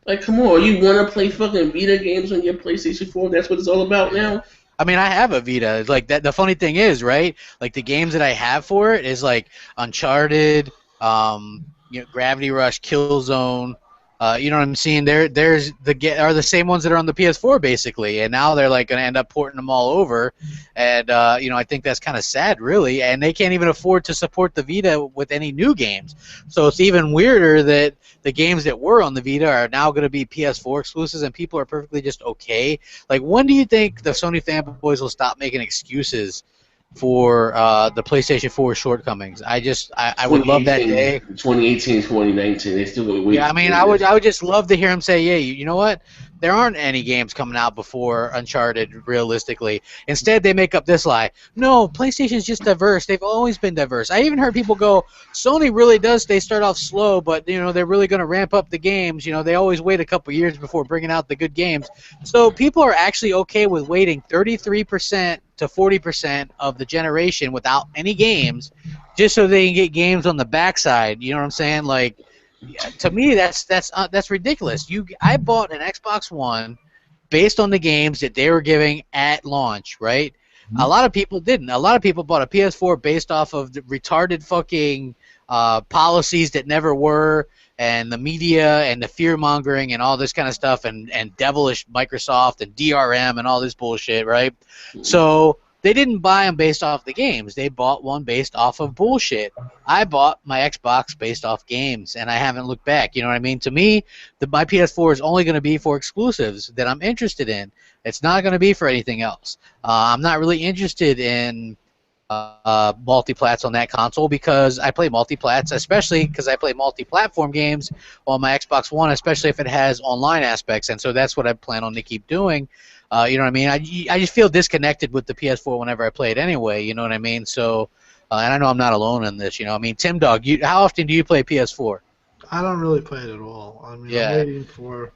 Like, come on, you want to play fucking Vita games on your PlayStation 4? That's what it's all about now? I mean, I have a Vita. Like that. The funny thing is, right? Like the games that I have for it is like Uncharted, Gravity Rush, Killzone. You know what I'm seeing? There's the same ones that are on the PS4 basically, and now they're like going to end up porting them all over, and I think that's kind of sad, really. And they can't even afford to support the Vita with any new games, so it's even weirder that the games that were on the Vita are now going to be PS4 exclusives, and people are perfectly just okay. Like, when do you think the Sony fanboys will stop making excuses for the PlayStation 4 shortcomings? I would love that day. 2018, 2019, they still wait. Yeah, I mean, I would just love to hear him say, yeah, you know what? There aren't any games coming out before Uncharted, realistically. Instead, they make up this lie. No, PlayStation's just diverse. They've always been diverse. I even heard people go, Sony really does. They start off slow, but they're really going to ramp up the games. They always wait a couple years before bringing out the good games. So people are actually okay with waiting 33% to 40% of the generation without any games, just so they can get games on the backside. You know what I'm saying? Like, to me, that's ridiculous. I bought an Xbox One based on the games that they were giving at launch, right? Mm-hmm. A lot of people didn't. A lot of people bought a PS4 based off of the retarded fucking policies that never were, and the media and the fear mongering and all this kind of stuff, and devilish Microsoft and DRM and all this bullshit, right? Mm-hmm. So they didn't buy them based off the games. They bought one based off of bullshit. I bought my Xbox based off games, and I haven't looked back. You know what I mean? To me, my PS4 is only going to be for exclusives that I'm interested in. It's not going to be for anything else. I'm not really interested in multi-plats on that console, because I play multi-plats, especially because I play multi-platform games on my Xbox One, especially if it has online aspects, and so that's what I plan on to keep doing. You know what I mean? I just feel disconnected with the PS4 whenever I play it anyway. You know what I mean? So, and I know I'm not alone in this. I mean, Tim Dog, how often do you play PS4? I don't really play it at all. I mean, I'm waiting for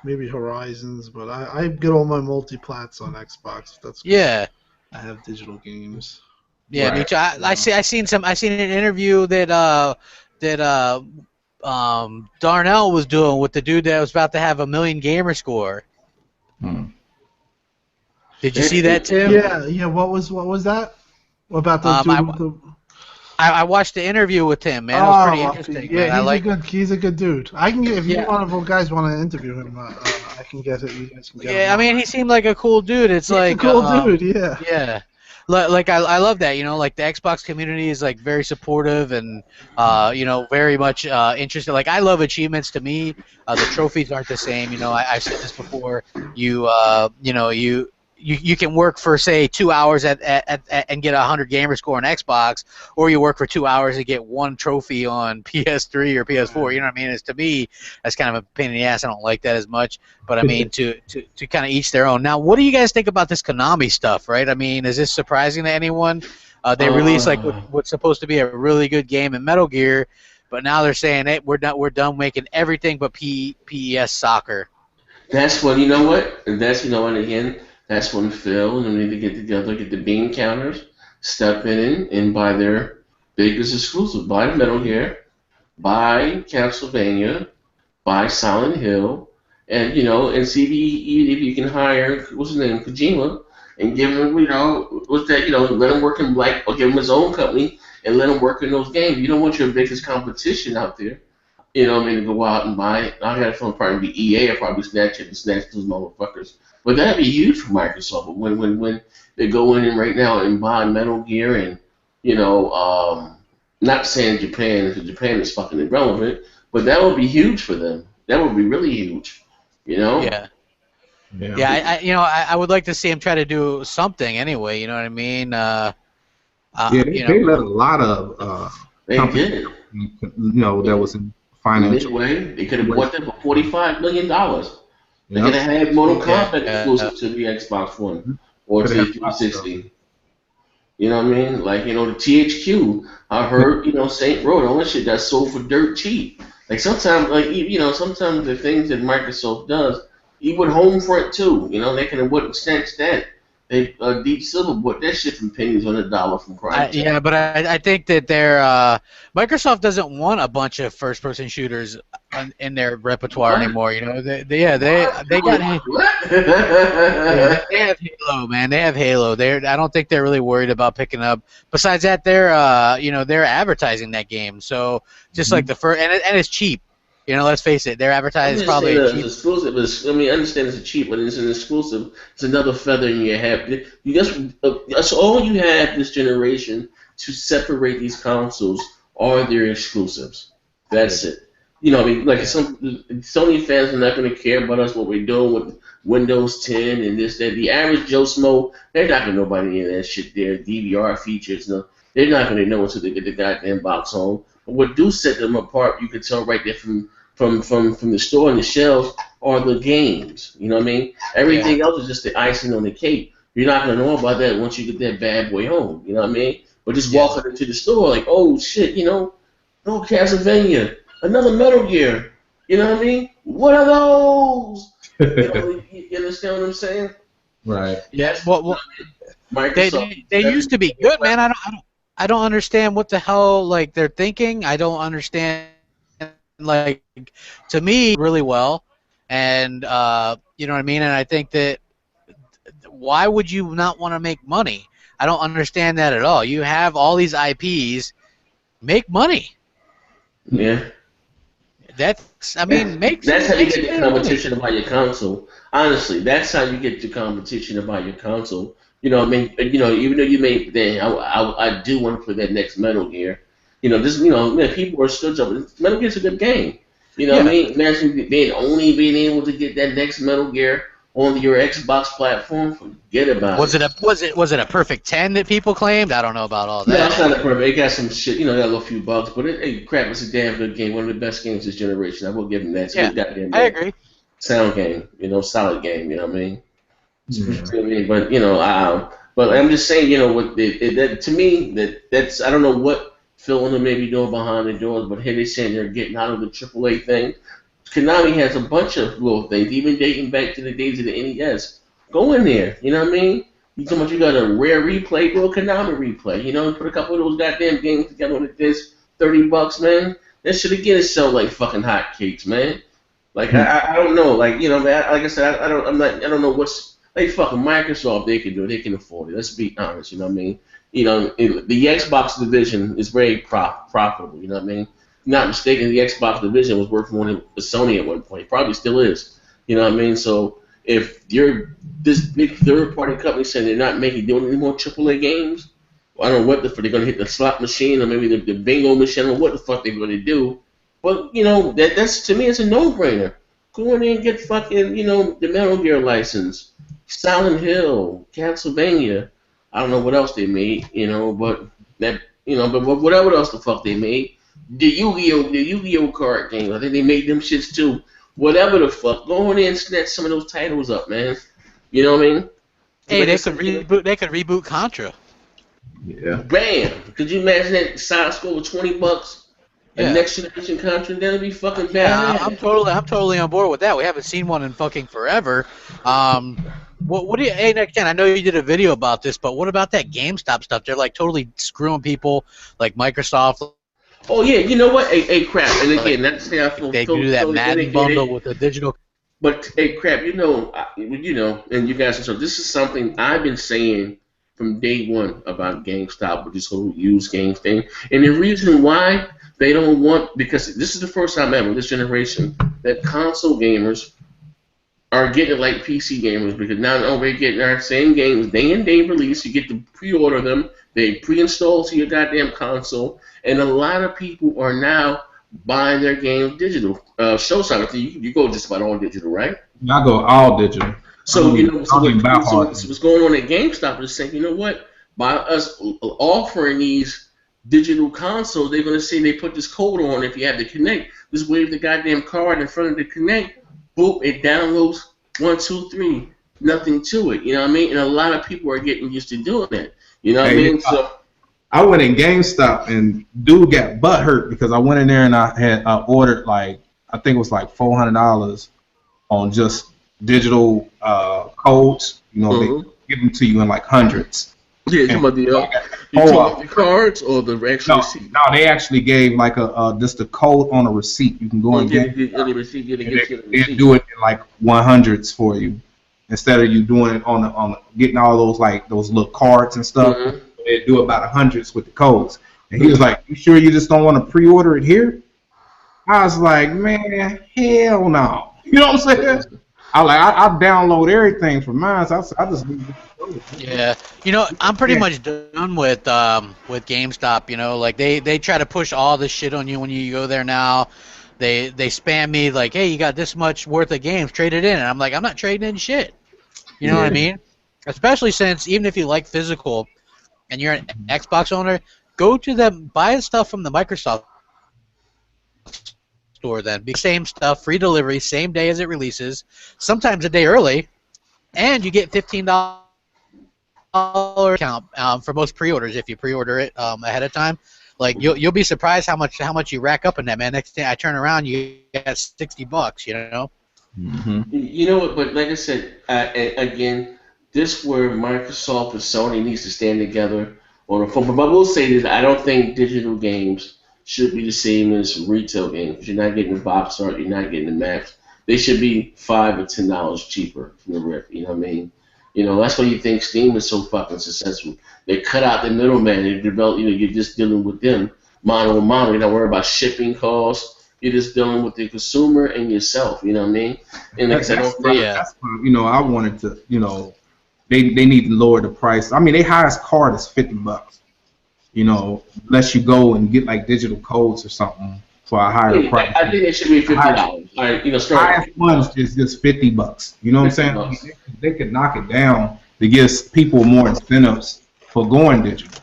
maybe Horizons, but I get all my multi-plats on Xbox. That's yeah. I have digital games. Yeah, right. Me too. I seen an interview that Darnell was doing with the dude that was about to have 1 million gamer score. Did you see that, Tim? Yeah. What was that? What about the I watched the interview with him, man. It was pretty interesting. Yeah, he's a good dude. I can get, if you guys want to interview him, I can get it. You guys can get him. I mean, he seemed like a cool dude. He's a cool dude. Yeah. Yeah. Like I love that, like the Xbox community is like very supportive and very much interested. Like, I love achievements. To me, the trophies aren't the same. I've said this before. You can work for, say, 2 hours and get 100 gamer score on Xbox, or you work for 2 hours and get 1 trophy on PS3 or PS4. You know what I mean? To me, that's kind of a pain in the ass. I don't like that as much. But I mean, to kind of each their own. Now, what do you guys think about this Konami stuff? Right? I mean, is this surprising to anyone? They released like what's supposed to be a really good game in Metal Gear, but now they're saying, hey, we're done making everything but PES soccer. That's what again. That's when Phil and them need to get together, get the bean counters, step in and buy their biggest exclusive. Buy Metal Gear, buy Castlevania, buy Silent Hill, and and see if you can hire, what's his name, Kojima, and give him, let him work in or give him his own company and let him work in those games. You don't want your biggest competition out there. You know what I mean? To go out and buy it. I got a feeling probably be EA or probably snatch it and snatch those motherfuckers. But that'd be huge for Microsoft. But when they go in right now and buy Metal Gear and not saying Japan because Japan is fucking irrelevant, but that would be huge for them. That would be really huge. You know? Yeah. Yeah. Yeah, I would like to see him try to do something anyway. You know what I mean? Yeah, they let a lot of They companies, did. that was in financial. Midway, they could have bought them for $45 million. They Yeah. could have had Mortal Kombat Yeah. exclusive to the Xbox One or to Could the have lots of 360. You know what I mean? Like, the THQ, I heard, Saint Row, all that shit got sold for dirt cheap. Like, sometimes, sometimes the things that Microsoft does, even Homefront too, they can have what extent that. They Deep Silver bought that shit from pennies on a dollar from Crytek. Yeah, but I think that Microsoft doesn't want a bunch of first-person shooters in their repertoire What? anymore. They got What? they have Halo, man. They have Halo. I don't think they're really worried about picking up. Besides that, they're advertising that game. So just like the first, and it's cheap. Let's face it, their advertising is probably cheap. It's exclusive. I understand it's cheap, but it's an exclusive. It's another feather in your hat. That's all you have this generation to separate these consoles are their exclusives. That's it. Some Sony fans are not going to care about us what we're doing with Windows 10 and this, that. The average Joe Smo, they're not going to know about any of that shit there. DVR features, no. They're not going to know until they get the goddamn box home. But what do set them apart, you can tell right there from the store and the shelves are the games. You know what I mean? Everything else is just the icing on the cake. You're not gonna know about that once you get that bad boy home. You know what I mean? But just walking into the store like, oh shit, no Castlevania, another Metal Gear. You know what I mean? What are those? You understand what I'm saying? Right. Yes. Well, Microsoft. they used to be good, man. I don't understand what the hell they're thinking. I don't understand. To me, really well, and you know what I mean. And I think that why would you not want to make money? I don't understand that at all. You have all these IPs, make money. Yeah. That's how you get the competition about your console. Honestly, that's how you get the competition about your console. Even though you may, I do want to play that next Metal Gear. People are still jumping. Metal Gear's a good game. What I mean? Imagine being able to get that next Metal Gear on your Xbox platform. Forget about it. Was it a perfect 10 that people claimed? I don't know about all that. No, it's not a perfect. It got some shit. Got a little few bugs, but it's a damn good game. One of the best games this generation. I will give them that. It's a good goddamn game. I agree. Sound game. Solid game. You know what I mean? But I'm just saying. That to me, that's I don't know what Phil and them may be doing behind the doors, but here they're saying they're getting out of the AAA thing. Konami has a bunch of little things, even dating back to the days of the NES. Go in there, you know what I mean? You talking about you got a rare replay, go a Konami replay. Put a couple of those goddamn games together on a disc, $30, man. That shit again is sell like fucking hotcakes, man. I don't know, like I said, I don't know what's fucking Microsoft. They can do it, they can afford it. Let's be honest, you know what I mean? The Xbox division is very profitable. You know what I mean? Not mistaken, the Xbox division was working on it with Sony at one point. Probably still is. You know what I mean? So if you're this big third-party company saying they're not doing any more AAA games, I don't know what they're going to hit the slot machine or maybe the bingo machine or what the fuck they're going to do. But that's to me it's a no-brainer. Go in there and get fucking the Metal Gear license, Silent Hill, Castlevania. I don't know what else they made, but whatever else the fuck they made. The Yu-Gi-Oh card game. I think they made them shits too. Whatever the fuck, go in there and snatch some of those titles up, man. You know what I mean? Hey, they could reboot Contra. Yeah. Bam! Could you imagine that side score with $20? A next generation Contra, that'd be fucking bad. Yeah, I'm totally on board with that. We haven't seen one in fucking forever. What do you? Hey, Ken, I know you did a video about this, but what about that GameStop stuff? They're totally screwing people, like Microsoft. Oh yeah, you know what? Hey, crap! And again, that's how I feel. They do that Madden bundle with the digital. But hey, crap! And you guys. So this is something I've been saying from day one about GameStop with this whole used games thing, and the reason why They don't want, because this is the first time ever, this generation, that console gamers are getting like PC gamers, because now we're getting our same games day and day release. You get to pre-order them, they pre-install to your goddamn console, and a lot of people are now buying their games digital. Showtime, you go just about all digital, right? I go all digital. So so what's going on at GameStop is saying, you know what? By us offering these digital consoles, they're going to say they put this code on. If you have to connect, just wave the goddamn card in front of the Connect. Boop, it downloads 1, 2, 3. Nothing to it. You know what I mean? And a lot of people are getting used to doing that. You know what I mean? So I went in GameStop and dude got butt hurt because I went in there and I had ordered like I think it was like $400 on just digital codes. You know, they give them to you in like hundreds. Yeah, you talking about the cards or the actual receipt? No, they actually gave like just a code on a receipt. You can go and get the receipt. They do it in like 100s for you instead of you doing it on getting all those like those little cards and stuff. They do about 100s with the codes. And he was like, "You sure you just don't want to pre-order it here?" I was like, "Man, hell no." You know what I'm saying? I download everything from mine. So I just yeah. You know, I'm pretty much done with GameStop. You know, like they try to push all this shit on you when you go there now. They spam me like, "Hey, you got this much worth of games, trade it in," and I'm like, "I'm not trading in shit." You know what I mean? Especially since even if you like physical and you're an Xbox owner, go to them, buy stuff from the Microsoft store then. Be same stuff, free delivery, same day as it releases, sometimes a day early, and you get $15 discount for most pre-orders if you pre-order it ahead of time. Like you'll be surprised how much you rack up in that, man. Next day I turn around, you got $60. You know. You know what? But like I said, again, this where Microsoft and Sony needs to stand together on a phone. But I will say this: I don't think digital games should be the same as retail games. You're not getting the box art, you're not getting the maps. They should be $5 or $10 cheaper from the rip. You know what I mean? You know, that's why you think Steam is so fucking successful. They cut out the middleman. They develop. You know, you're just dealing with them, mano to mano. You're not worried about shipping costs. You're just dealing with the consumer and yourself. You know what I mean? And like that's you know, I wanted to. You know, they need to lower the price. I mean, their highest card is $50. You know, unless you go and get like digital codes or something for a higher price. I think it should be $50. All right, you know, highest ones is just $50. You know what I'm saying? They could knock it down to give people more incentives for going digital.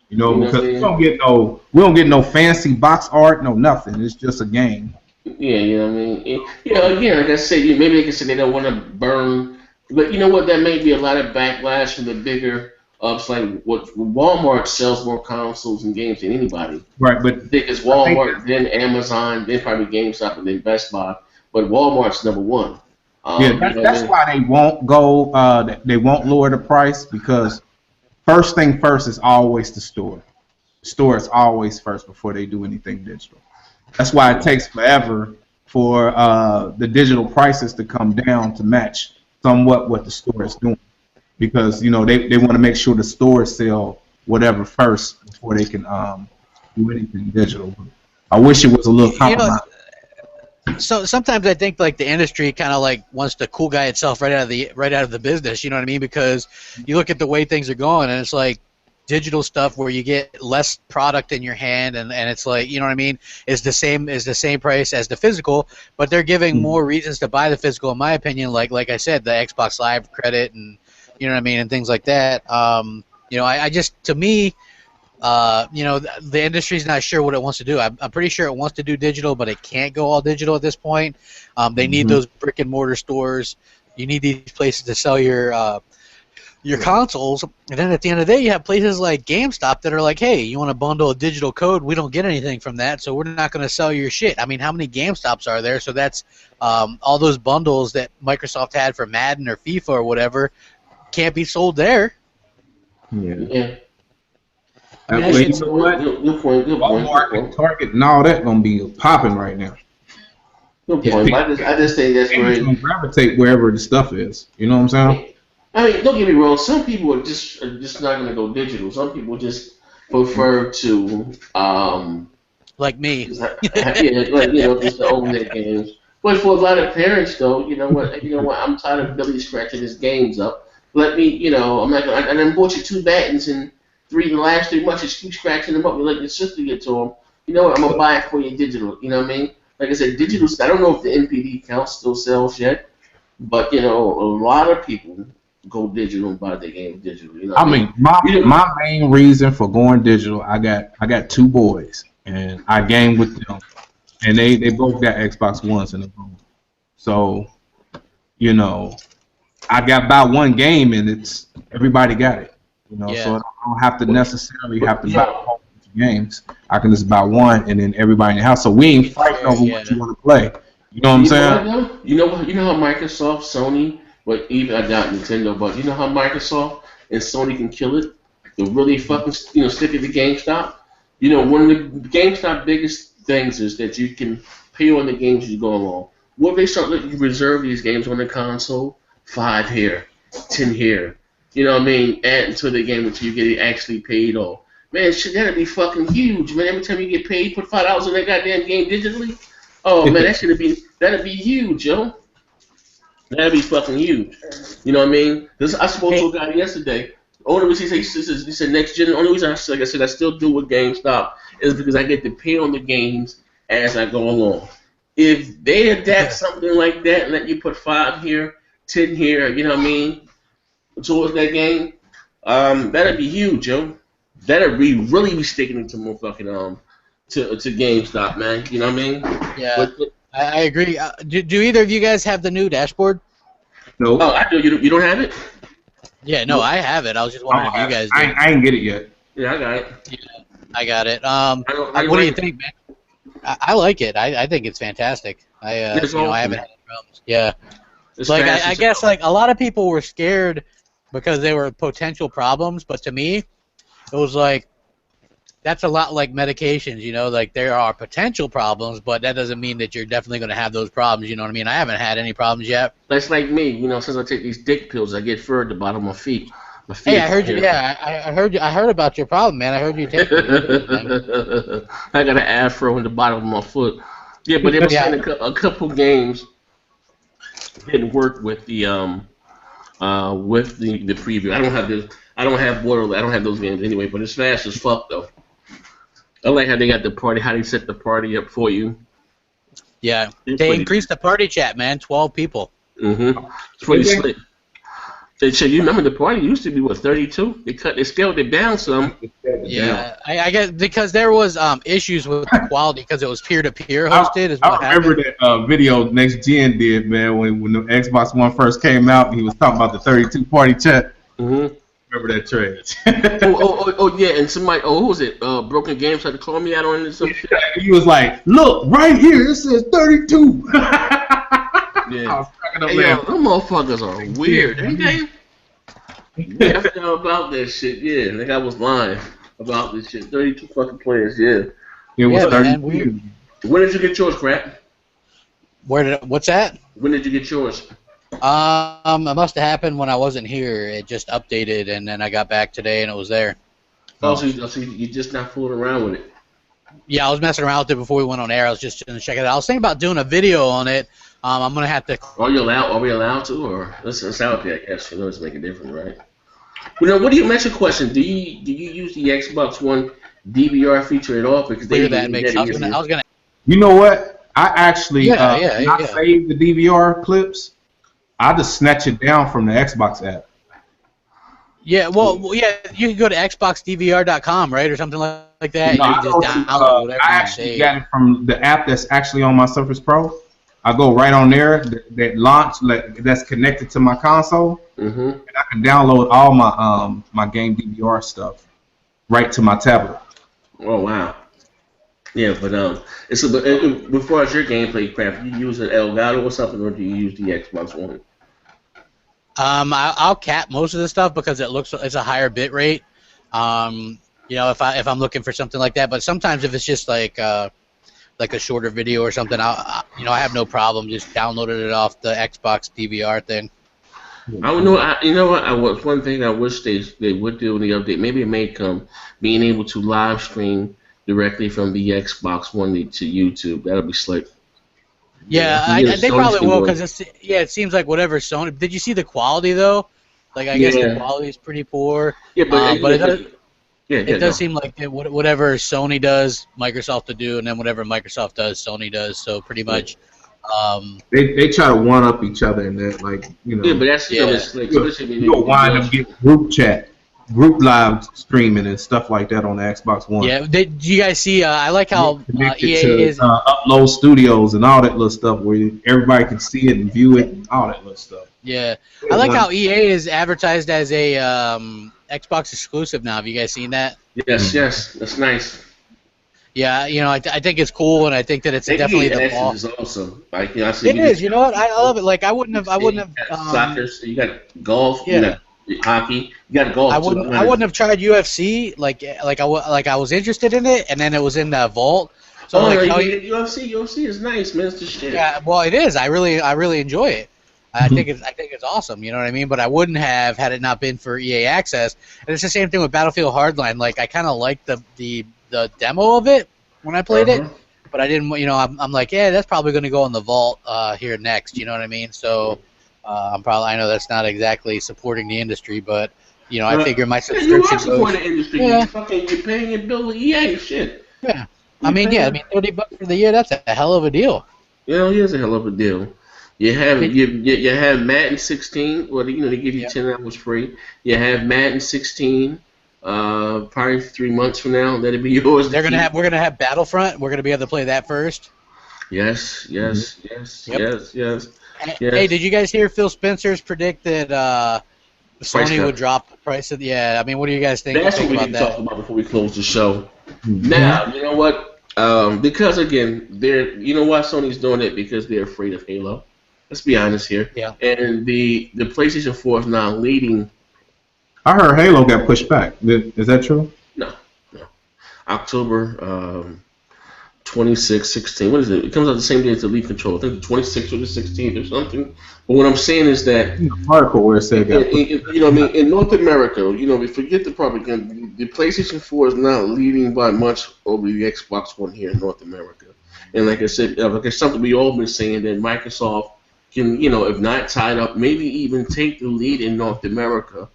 You know, because we don't get no fancy box art, no nothing. It's just a game. Yeah, you know what I mean. You know, again, like I said, maybe they can say they don't want to burn, but you know what? That may be a lot of backlash from the bigger ups. Like what Walmart sells more consoles and games than anybody. Right, but I think it's Walmart, then Amazon, then probably GameStop, and then Best Buy. But Walmart's number one. That's why they won't go. They won't lower the price because first thing first is always the store. The store is always first before they do anything digital. That's why it takes forever for the digital prices to come down to match somewhat what the store is doing. Because, you know, they want to make sure the stores sell whatever first before they can do anything digital. I wish it was a little compromise. So sometimes I think like the industry kind of like wants to cool guy itself right out of the business. You know what I mean? Because you look at the way things are going, and it's like digital stuff where you get less product in your hand, and it's like, you know what I mean, is the same price as the physical, but they're giving more reasons to buy the physical, in my opinion. Like I said, the Xbox Live credit, and you know what I mean, and things like that. You know, I just, to me, you know, the industry's not sure what it wants to do. I'm pretty sure it wants to do digital, but it can't go all digital at this point. They need those brick and mortar stores. You need these places to sell your consoles. And then at the end of the day, you have places like GameStop that are like, hey, you want to bundle a digital code? We don't get anything from that, so we're not going to sell your shit. I mean, how many GameStops are there? So that's all those bundles that Microsoft had for Madden or FIFA or whatever can't be sold there. Yeah. I mean, you know what? Walmart and Target and all that gonna be popping right now. Good point. I just think that's where gonna gravitate wherever the stuff is. You know what I'm saying? I mean, don't get me wrong. Some people are just not gonna go digital. Some people just prefer to like me. Yeah, like, just the older games. But for a lot of parents, though, you know what, I'm tired of Billy scratching his games up. Let me, I'm not gonna. I done bought you two battens in the last 3 months. You keep scratching them up. You let your sister get to them. You know what? I'm gonna buy it for you digital. You know what I mean? Like I said, digital. I don't know if the NPD count still sells yet, but a lot of people go digital and buy their games digital. You know what I I mean? mean, my main reason for going digital, I got two boys, and I game with them, and they both got Xbox Ones in the room. So you know, I got buy one game, and it's everybody got it. So Yeah. I don't have to necessarily have to buy a Yo, whole bunch of games. I can just buy one, and then everybody in the house. So we You ain't can fighting share, over yeah. what you want to play. You know what I'm you know what saying? though? You know how Microsoft, Sony, but even I got Nintendo, but you know how Microsoft and Sony can kill it? To really fucking stick it to GameStop. One of the GameStop biggest things is that you can pay on the games as you go along. What if they start letting you reserve these games on the console? 5 here, 10 here. You know what I mean? Add to the game until you get it actually paid off. Man, shit, that'd be fucking huge, man. Every time you get paid, put $5 in that goddamn game digitally. Oh man, that'd be huge, yo. That'd be fucking huge. You know what I mean? This I spoke to Hey, a guy yesterday. The only reason he said next gen. The only reason like I said I still do with GameStop is because I get to pay on the games as I go along. If they adapt something like that and let you put 5 here, 10 here, you know what I mean, towards that game, that'd be huge, yo. That'd be really be sticking into motherfucking to GameStop, man. You know what I mean? yeah, But I agree. Do either of you guys have the new dashboard? oh, Nope. I do. You don't have it? Yeah, no, Nope. I have it. I was just I wondering don't if you have it. guys I did. ain't, I ain't get it yet. Yeah, I got it. Yeah, I got it. I What do you like it. think, man? I like it. I think it's fantastic. It's I awesome. haven't had any problems. Yeah, It's like fast I as guess hell. like a lot of people were scared because they were potential problems, but to me, it was like that's a lot like medications. Like there are potential problems, but that doesn't mean that you're definitely going to have those problems. You know what I mean? I haven't had any problems yet. That's like me. Since I take these dick pills, I get fur at the bottom of my feet. My Hey, feet I are heard you. here. Yeah, I heard you. I heard about your problem, man. I heard you take them. You're good, man. I got an afro in the bottom of my foot. Yeah, but they were saying Yeah, a couple games didn't work with the preview. I don't have Borderlands. I don't have those games anyway. But it's fast as fuck though. I like how they got the party. How they set the party up for you. yeah. It's They pretty. increased the party chat, man. 12 people. It's pretty Did they? slick. They said you remember the party used to be 32. They scaled it down some. Damn. Yeah, I get because there was issues with the quality because it was peer-to-peer I, hosted is I what remember happened. that video Next Gen did, man, when the Xbox One first came out, and he was talking about the 32 party chat. Mm-hmm. Remember that trash? Oh yeah, and somebody who was it? Broken Games had to call me out on it or some shit. He was like, "Look, right here, it says 32." I Yeah. was cracking up Hey yo, laughing. them motherfuckers are weird, ain't they? Yeah, I It forgot about that shit. Yeah, like I was lying about this shit. 32 fucking players. Yeah. was Yeah, But man. Weird. 32. when did you get yours, crap? What's that? When did you get yours? It must have happened when I wasn't here. It just updated, and then I got back today, and it was there. Oh, Oh, so you're just not fooling around with it. Yeah, I was messing around with it before we went on air. I was just going to check it out. I was thinking about doing a video on it. I'm going to have to. Are we allowed to, or it's out there? I guess it's make a difference, right? What do you mention? Question: Do you use the Xbox One DVR feature at all? Because they Clear even that. made Make that sure. I easier. was gonna. you know what? I actually, Yeah, yeah, when I yeah. save the DVR clips, I just snatch it down from the Xbox app. Yeah, well, yeah. You can go to xboxdvr.com, right, or something like that, No, and you I can just go to, download whatever I you actually save. got it from the app that's actually on my Surface Pro. I go right on there, that launch, that's connected to my console, Mm-hmm. and I can download all my game DVR stuff right to my tablet. Oh wow. Yeah, but as far as your gameplay crap, you use an Elgato or something, or do you use the Xbox One? I'll cap most of the stuff because it's a higher bit rate. If I'm looking for something like that, but sometimes if it's just like a shorter video or something, I have no problem just downloading it off the Xbox DVR thing. I don't know. You know what? One thing I wish they would do in the update. Maybe it may come being able to live stream directly from the Xbox One to YouTube. That'll be slick. Yeah, they Sony's probably been will doing. because it seems like whatever Sony. Did you see the quality though? Like I guess the Yeah, quality is pretty poor. yeah, but But yeah, it does go. seem like whatever Sony does, Microsoft to do, and then whatever Microsoft does, Sony does. So pretty Right. much, um, They try to one up each other in that, like Yeah, but that's yeah. it's like you'll, especially when you'll you wind build. up getting group chat, group live streaming and stuff like that on the Xbox One. Yeah, do you guys see? I like how Connected EA to is. upload studios and all that little stuff where everybody can see it and view it and all that little stuff. Yeah, I like how EA is advertised as a Xbox exclusive now. Have you guys seen that? Yes, yes, that's nice. Yeah, I think it's cool, and I think that it's And definitely the EA ball. is awesome. Like I see, It is. You know what? I love it. Like I wouldn't have. soccer. So you got golf. Yeah. You got hockey. You got golf. I too. wouldn't have tried UFC. Like I was interested in it, and then it was in the vault. So Oh, like, no, how you get UFC. UFC is nice, man. It's the shit. yeah, well, it is. I really enjoy it. I think it's awesome. You know what I mean? But I wouldn't have had it not been for EA Access. And it's the same thing with Battlefield Hardline. Like I kind of liked the demo of it when I played it, but I didn't. I'm like, yeah, that's probably going to go in the vault here next. You know what I mean? So I know that's not exactly supporting the industry, but I figure my Yeah, you subscription are supporting goes. the industry. Yeah. You're paying your bill with EA shit. Yeah. I mean, $30 for the year. That's a hell of a deal. You know, here's a hell of a deal. You have Madden 16. Well, they give you 10 hours free. You have Madden 16. Probably 3 months from now, that'll be yours. We're gonna have Battlefront. We're gonna be able to play that first. Yes. Yep. Yes. Hey, did you guys hear Phil Spencer's predict that Sony cut. would drop the price of? Yeah, I mean, what do you guys think That's what we about need to that? talk about before we close the show. Now, you know what? Because again, you know why Sony's doing it? Because they're afraid of Halo. Let's be honest here. Yeah. And the PlayStation 4 is now leading. I heard Halo got pushed back. Is that true? No. October 26, 16. What is it? It comes out the same day as the Elite Control. I think the 26th or the 16th or something. But what I'm saying is that Article where it said got pushed you know, what I mean, in North America, we forget the propaganda. The PlayStation 4 is not leading by much over the Xbox One here in North America. And like I said, it's something we all been saying that Microsoft can, if not tied up, maybe even take the lead in North America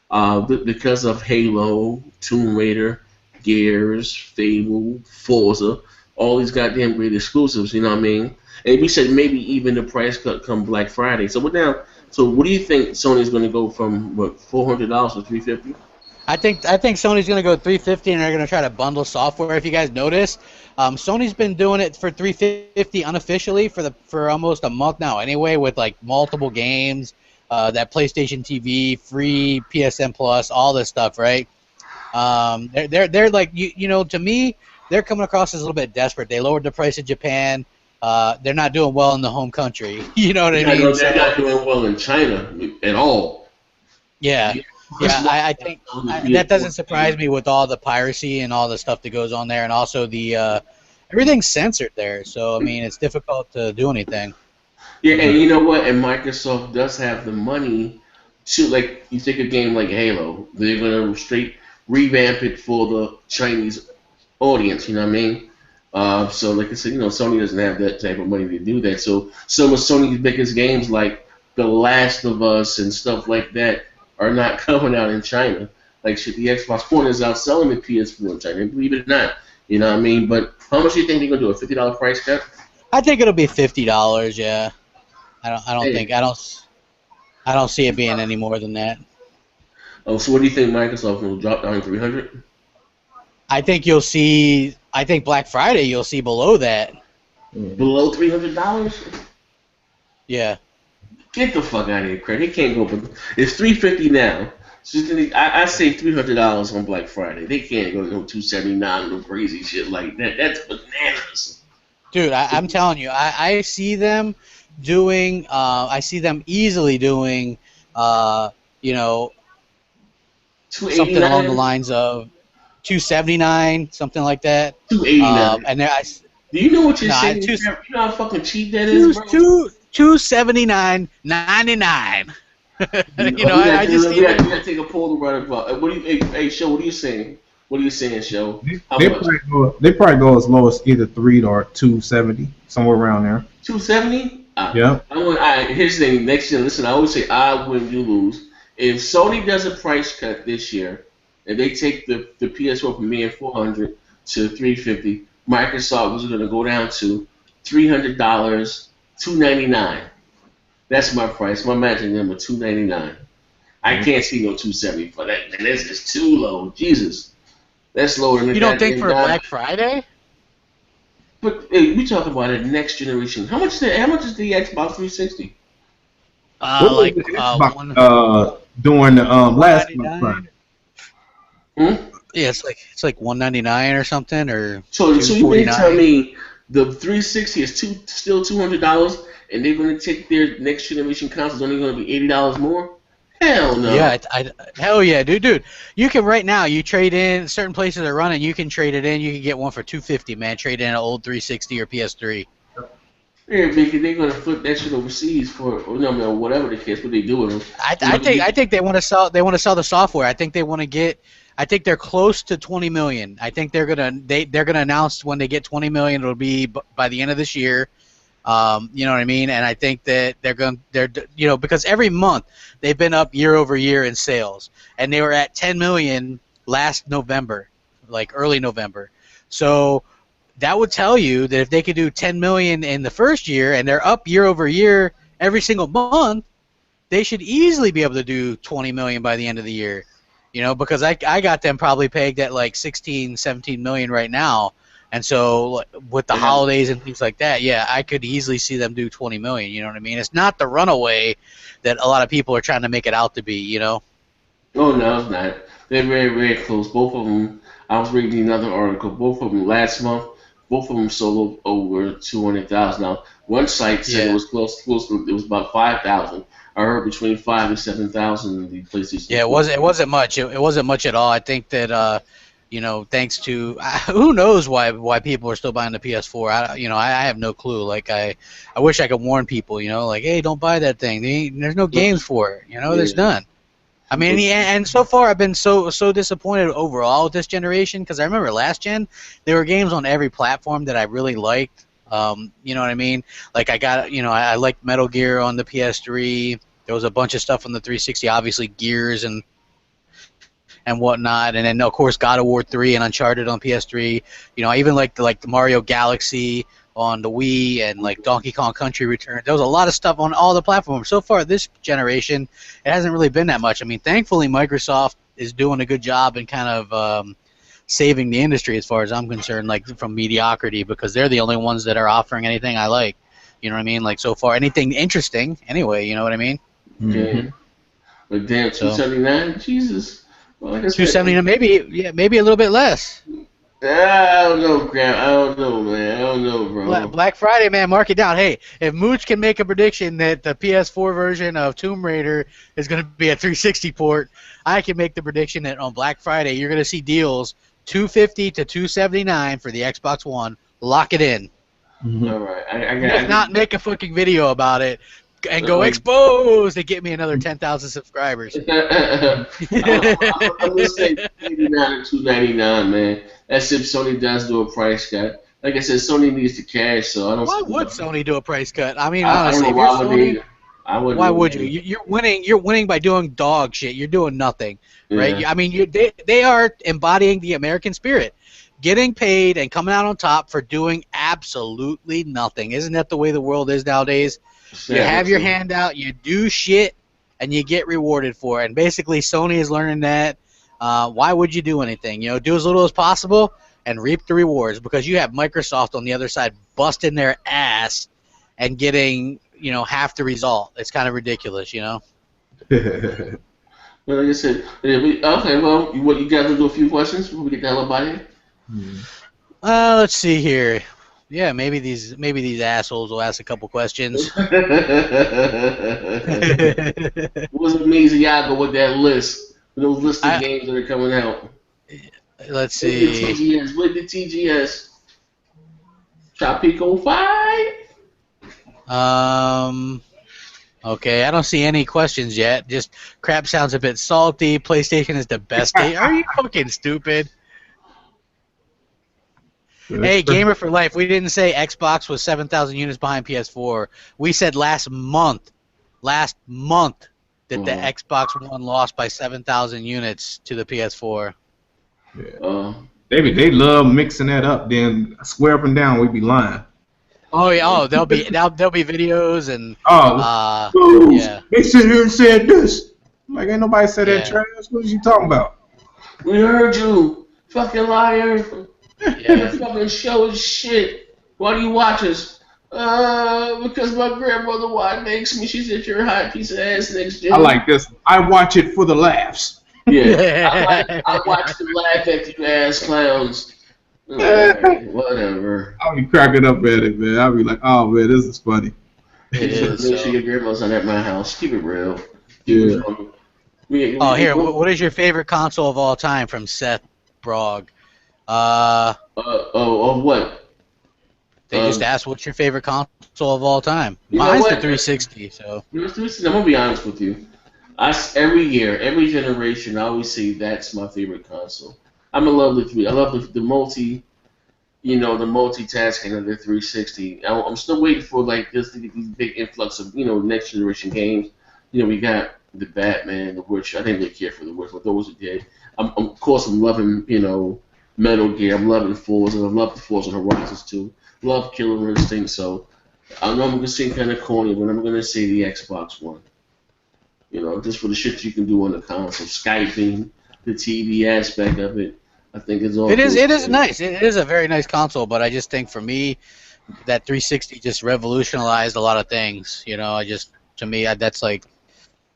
because of Halo, Tomb Raider, Gears, Fable, Forza, all these goddamn great exclusives. You know what I mean? And we said maybe even the price cut come Black Friday. So what do you think Sony's going to go from $400 to $350? I think Sony's gonna go $350, and they're gonna try to bundle software. If you guys notice, Sony's been doing it for $350 unofficially for almost a month now. Anyway, with like multiple games, that PlayStation TV, free PSN Plus, all this stuff, right? They're like to me, they're coming across as a little bit desperate. They lowered the price in Japan. They're not doing well in the home country. You know what I mean? They're not doing well in China at all. Yeah. Yeah, I think that doesn't surprise me with all the piracy and all the stuff that goes on there, and also the everything's censored there. So I mean, it's difficult to do anything. Yeah, and you know what? And Microsoft does have the money to, like, you take a game like Halo, they're gonna straight revamp it for the Chinese audience. You know what I mean? So like I said, Sony doesn't have that type of money to do that. So some of Sony's biggest games like The Last of Us and stuff like that are not coming out in China. Like shit, the Xbox One is outselling the PS4 in China. Believe it or not, you know what I mean. But how much do you think they're gonna do? A $50 price cut? I think it'll be $50. Yeah, I don't see it being any more than that. Oh, so what do you think Microsoft will drop down to 300? I think Black Friday you'll see below that. Below $300? Yeah. Get the fuck out of here, Craig. They can't go. It's $350 now. So I say $300 on Black Friday. They can't go to no $279, no crazy shit like that. That's bananas. Dude, I'm telling you, I see them doing. I see them easily doing. Something along the lines of $279, something like that. $289. And do you know what you're saying? You know how fucking cheap that is, bro? $279.99. I just you gotta take a poll right about. What do you? Hey, show. What are you saying? What are you saying, Show? They, How they much? probably go. They probably go as low as either 3 or 270, somewhere around there. 270? Yeah. Here's the thing. Next year, listen, I always say I win, you lose. If Sony does a price cut this year, and they take the PS4 from me at 400 to 350, Microsoft is going to go down to $300, 299. That's my price. My matching number 299. I can't see no 270 for that. Man, that's just too low. Jesus, that's lower than the You don't think goddamn for a dime. Black Friday? But hey, we talking about it next generation. How much? How much is the Xbox 360? What was Like the Xbox one during the last Black 199. Friday? Hmm? Yeah, it's like 199 or something or So you mean to tell 249. me the 360 is still $200, and they're going to take their next generation consoles only going to be $80 more? Hell no. Yeah, hell yeah, dude. You can right now. You trade in certain places are running. You can trade it in. You can get one for 250, man. Trade in an old 360 or PS3. They're going to flip that shit overseas or no, whatever the case. What they do with them? I think they want to sell. They want to sell the software. I think they want to get. I think they're close to 20 million. I think they're gonna announce when they get 20 million. It'll be by the end of this year. You know what I mean? And I think that they're because every month they've been up year over year in sales, and they were at 10 million last November, like early November. So that would tell you that if they could do 10 million in the first year and they're up year over year every single month, they should easily be able to do 20 million by the end of the year. Because I got them probably pegged at like 16, 17 million right now. And so with the holidays and things like that, yeah, I could easily see them do 20 million. You know what I mean? It's not the runaway that a lot of people are trying to make it out to be. Oh no, it's not. They're very, very close. Both of them. I was reading another article. Both of them last month. Both of them sold over 200,000. Now, one site said it was close to. It was about 5,000. I heard between 5 and 7,000 in the PlayStation. Yeah, it wasn't much. It wasn't much at all. I think that thanks to who knows why people are still buying the PS4. I have no clue. Like I wish I could warn people. Like, hey, don't buy that thing. There's no games for it. There's none. I mean, and so far I've been so disappointed overall with this generation because I remember last gen there were games on every platform that I really liked. You know what I mean? Like I liked Metal Gear on the PS3. There was a bunch of stuff on the 360, obviously Gears and whatnot, and then of course God of War 3 and Uncharted on PS3. I even liked the Mario Galaxy on the Wii and like Donkey Kong Country Return. There was a lot of stuff on all the platforms. So far this generation, it hasn't really been that much. I mean, thankfully Microsoft is doing a good job in kind of saving the industry as far as I'm concerned, like from mediocrity, because they're the only ones that are offering anything I like. You know what I mean? Like so far, anything interesting anyway. You know what I mean? Yeah. But damn, 279, Jesus. Well, like I said, 279, maybe a little bit less. I don't know, Graham. I don't know, man. I don't know, bro. Black Friday, man, mark it down. Hey, if Mooch can make a prediction that the PS4 version of Tomb Raider is going to be a 360 port, I can make the prediction that on Black Friday you're going to see deals 250 to 279 for the Xbox One. Lock it in. All right. If not, make a fucking video about it and go expose to get me another 10,000 subscribers. I'm going to say 289 or 299, man. That's if Sony does do a price cut. Like I said, Sony needs the cash, so I don't. Why would Sony do a price cut? I mean, I honestly, don't know why would they. why would you? You're winning. You're winning by doing dog shit. You're doing nothing, right? Yeah. I mean, they are embodying the American spirit, getting paid and coming out on top for doing absolutely nothing. Isn't that the way the world is nowadays? You have your hand out, you do shit, and you get rewarded for it. And basically, Sony is learning that. Why would you do anything? Do as little as possible and reap the rewards, because you have Microsoft on the other side busting their ass and getting half the result. It's kind of ridiculous, Well, like I said, okay. Well, what you guys will do a few questions before we get the hell up out of here. Let's see here. Yeah, maybe these assholes will ask a couple questions. What's amazing, y'all go with that list? Those list of games that are coming out. Let's see. With the TGS. Tropico 5. Okay, I don't see any questions yet. Just crap sounds a bit salty. PlayStation is the best game. Are you fucking stupid? Hey, gamer for life. We didn't say Xbox was 7,000 units behind PS4. We said last month that the Xbox One lost by 7,000 units to the PS4. Yeah. They love mixing that up. Then square up and down, we be lying. Oh yeah. Oh, there'll be videos and yeah. They sit here and said this. Like ain't nobody said that trash. What is you talking about? We heard you, fucking liar. Yeah. Fucking show is shit. Why do you watch us? Because my grandmother makes me. She said you're a hot piece of ass next gen. I like this. I watch it for the laughs. Yeah, I watch the laugh at you ass clowns. Whatever. I'll be cracking up at it, man. I'll be like, oh man, this is funny. It is. Make sure your grandma's not at my house. Keep it real. Yeah. Here, what is your favorite console of all time from Seth Brog? What? They just asked what's your favorite console of all time. Mine's the 360. So I'm gonna be honest with you. Every year, every generation, I always say that's my favorite console. I'm in love with I love the multi, the multitasking of the 360. I'm still waiting for like this big influx of next generation games. We got the Batman, the Witcher. I didn't really care for the Witcher, but those are dead. Of course, I'm loving Metal Gear. I'm loving Forza. I love the Forza Horizons too. Love Killer Instinct. So I know I'm gonna seem kind of corny, but I'm gonna say the Xbox One. Just for the shit you can do on the console, Skyping, the TV aspect of it. I think it's all. It is nice. It is a very nice console, but I just think for me, that 360 just revolutionized a lot of things. To me, that's like,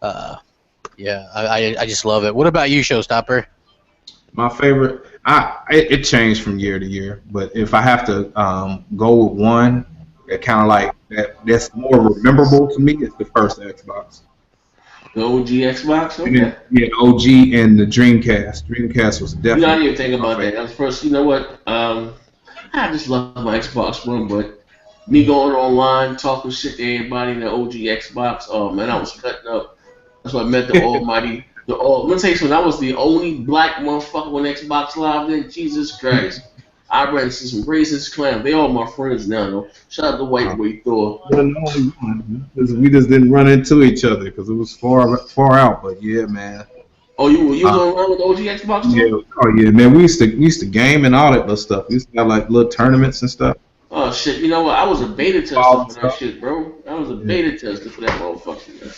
I just love it. What about you, Showstopper? My favorite, it changed from year to year, but if I have to go with one, that kind of like that's more memorable to me, it's the first Xbox. The OG Xbox? Okay. Yeah, OG and the Dreamcast. Dreamcast was definitely. I didn't even think about that. That was first. You know what? I just love my Xbox One, but me going online talking shit to everybody in the OG Xbox, oh man, I was cutting up. That's what I met the Almighty. Let me tell you something. I was the only black motherfucker on Xbox Live then. Jesus Christ. I ran into some racist clowns. They all my friends now, though. Shout out to White Boy Thor. We just didn't run into each other because it was far out. But yeah, man. Oh, you was online with the OG Xbox too? Yeah. Oh yeah, man. We used to game and all that little stuff. We used to have like little tournaments and stuff. Oh shit! You know what? I was a beta tester for that shit, bro. I was a beta tester for that motherfucker. Man.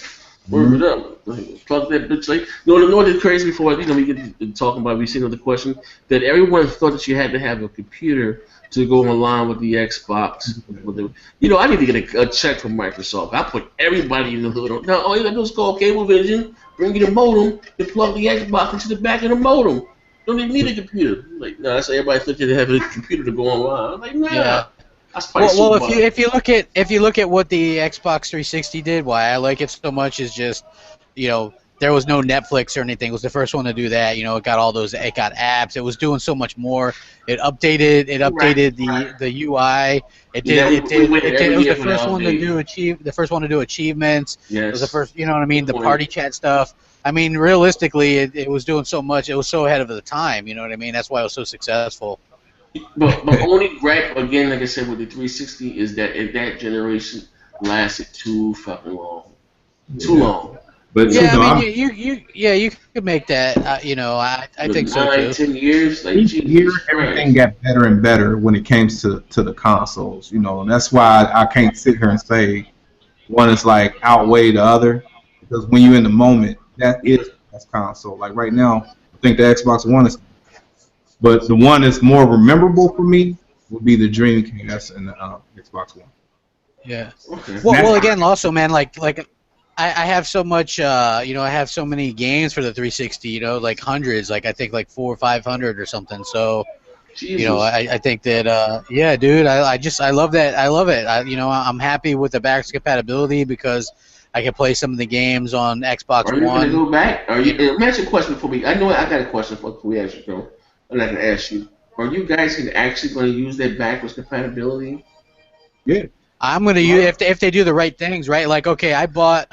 Word it up. Plug that bitch. Like, what's crazy before we get talking about, we see another question, that everyone thought that you had to have a computer to go online with the Xbox. I need to get a check from Microsoft. I put everybody in the hood on. Now, all you got to do is call Cablevision, bring you the modem, and plug the Xbox into the back of the modem. Don't even need a computer. Like, no, that's everybody thought you had to have a computer to go online. I'm like, nah. Yeah. Well, if you look at what the Xbox 360 did, why I like it so much is just, there was no Netflix or anything. It was the first one to do that. It got it got apps. It was doing so much more. It updated the UI. It was the first one to do achievements. Yes. It was the first, the party chat stuff. I mean, realistically, it was doing so much. It was so ahead of the time. You know what I mean? That's why it was so successful. But only gripe, again, like I said, with the 360 is that that generation lasted too fucking long. Too long. But yeah, you could make that. I think so too. 10 years, like each year, everything got better and better when it came to the consoles. And that's why I can't sit here and say one is like outweigh the other, because when you're in the moment, that's console. Like right now, I think the Xbox One is. But the one that's more memorable for me would be the Dreamcast and the Xbox One. Yeah. Okay. Well, again, also, man, like I have so much, I have so many games for the 360, like hundreds, like I think like 400 or 500 or something. So, Jesus. I think that, yeah, dude, I love that. I love it. I'm happy with the backwards compatibility because I can play some of the games on Xbox One. Are you going to go back? Let me ask you a question before I got a question before we ask you, bro. I'm not gonna ask you. Are you guys actually going to use that backwards compatibility? Yeah. I'm gonna use if they do the right things, right? Like, okay, I bought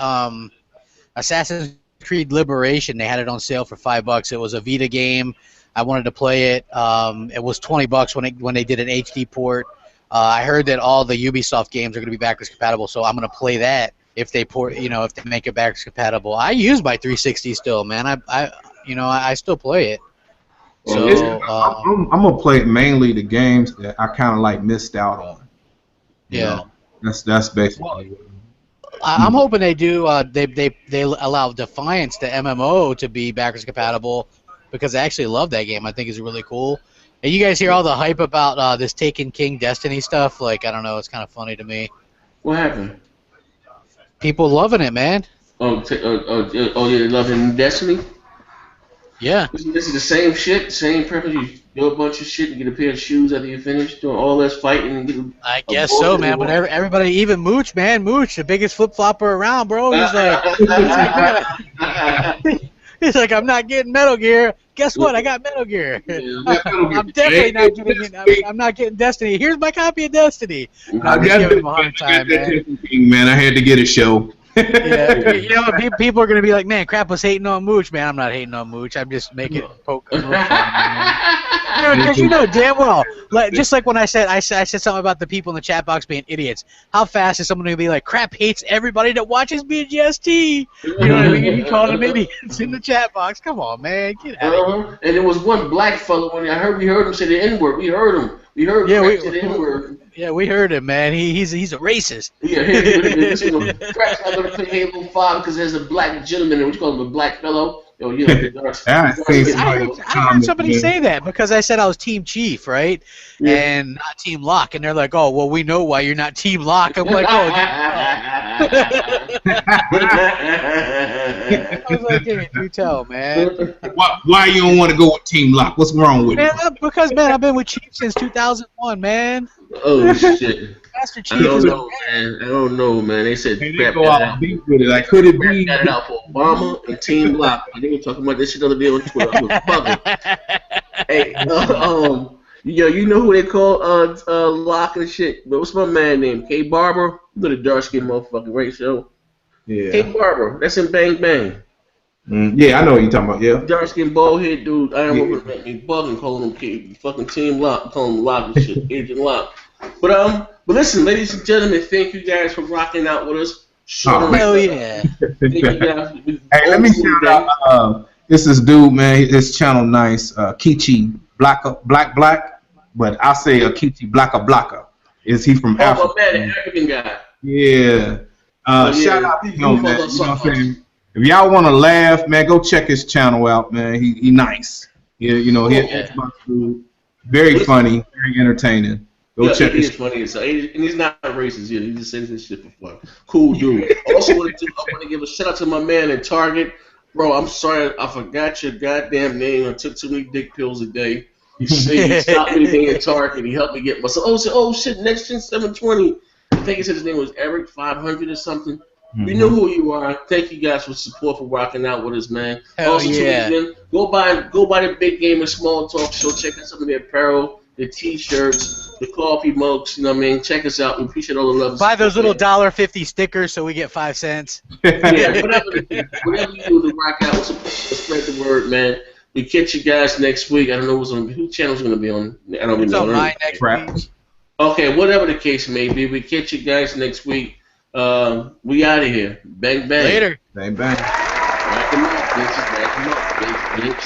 Assassin's Creed Liberation. They had it on sale for $5. It was a Vita game. I wanted to play it. It was $20 when they did an HD port. I heard that all the Ubisoft games are going to be backwards compatible, so I'm going to play that if they if they make it backwards compatible. I use my 360 still, man. I still play it. So I'm gonna play mainly the games that I kind of like missed out on. You know, that's basically. I'm hoping they do. They allow Defiance, the MMO, to be backwards compatible because I actually love that game. I think it's really cool. And you guys hear all the hype about this Taken King Destiny stuff? Like, I don't know, it's kind of funny to me. What happened? People loving it, man. You're loving Destiny? Yeah. This is the same shit, same purpose. You do a bunch of shit and get a pair of shoes after you finish doing all this fighting and get I guess so, man. But everybody, even Mooch, the biggest flip flopper around, bro. He's like, he's like, I'm not getting Metal Gear. Guess what? I got Metal Gear. I'm definitely not getting it. I'm not getting Destiny. Here's my copy of Destiny. I'm just giving him a hard time, man. I had to get a show. Yeah, people are gonna be like, man, Crap was hating on Mooch, man. I'm not hating on Mooch. I'm just making poke a little fun, man. Because you know damn well, just like when I said something about the people in the chat box being idiots. How fast is someone gonna be like, Crap hates everybody that watches BGST? You know what I mean? You call them idiots in the chat box. Come on, man, get out of here. And there was one black fellow when we heard him say the N-word. We heard him. We heard Crap say the N-word. Yeah, we heard him, man. He's a racist. Yeah, Crap's not gonna play Halo 5 because there's a black gentleman there. What you call him, a black fellow? Yo, I heard somebody say that because I said I was Team Chief, right? Yeah. And not Team Lock, and they're like, "Oh, well, we know why you're not Team Lock." I'm like, "Oh." I was like, "Hey, do tell, man." Why you don't want to go with Team Lock? What's wrong with you? Because, man, I've been with Chief since 2001, man. Oh shit. Master Chief I don't know, man. They said Crap go out deep with it. Like, could it be? Got it out for Obama and Team Lock. They were talking about this shit the other day on Twitter. I was bugging. Hey, you know who they call Lock and shit? But what's my man name? K Barber. You know the dark skinned motherfucking ratio. Yeah. K Barber. That's in Bang Bang. Yeah, I know what you're talking about. Yeah. Dark skinned bald head dude. I don't know what me bugging calling him fucking Team Lock, calling him Lock and shit, Agent Lock. But listen, ladies and gentlemen, thank you guys for rocking out with us. Hell yeah. Thank you guys. Hey, let me shout out. This is dude, man. His channel nice. Kichi Black, but I say Kichi Blacka. Is he from Africa? Oh, man, the African guy. Yeah. Shout out to him, man. You know what I'm saying? If y'all want to laugh, man, go check his channel out, man. He nice. He's very funny, very entertaining. Go check his funny, and he's not racist either. He just says this shit for fun. Cool dude. Also, I want to give a shout out to my man in Target. Bro, I'm sorry, I forgot your goddamn name. I took too many dick pills a day. He stopped me being in Target. He helped me get my. Oh shit, Next Gen 720. I think he said his name was Eric 500 or something. We know who you are. Thank you guys for support, for rocking out with us, man. Hell also, yeah. go by the Big Game and Small Talk show. Check out some of the apparel, the T-shirts, the coffee mugs. You know what I mean? Check us out. We appreciate all the love. Buy those little $1.50 stickers so we get 5 cents. Yeah, whatever you do to rock out, spread the word, man. We catch you guys next week. I don't know whose channel's going to be on. I don't it's know. On mine next week. Okay, whatever the case may be, we catch you guys next week. We out of here. Bang, bang. Later. Bang, bang. Back him up, bitches. Back him up, bitch.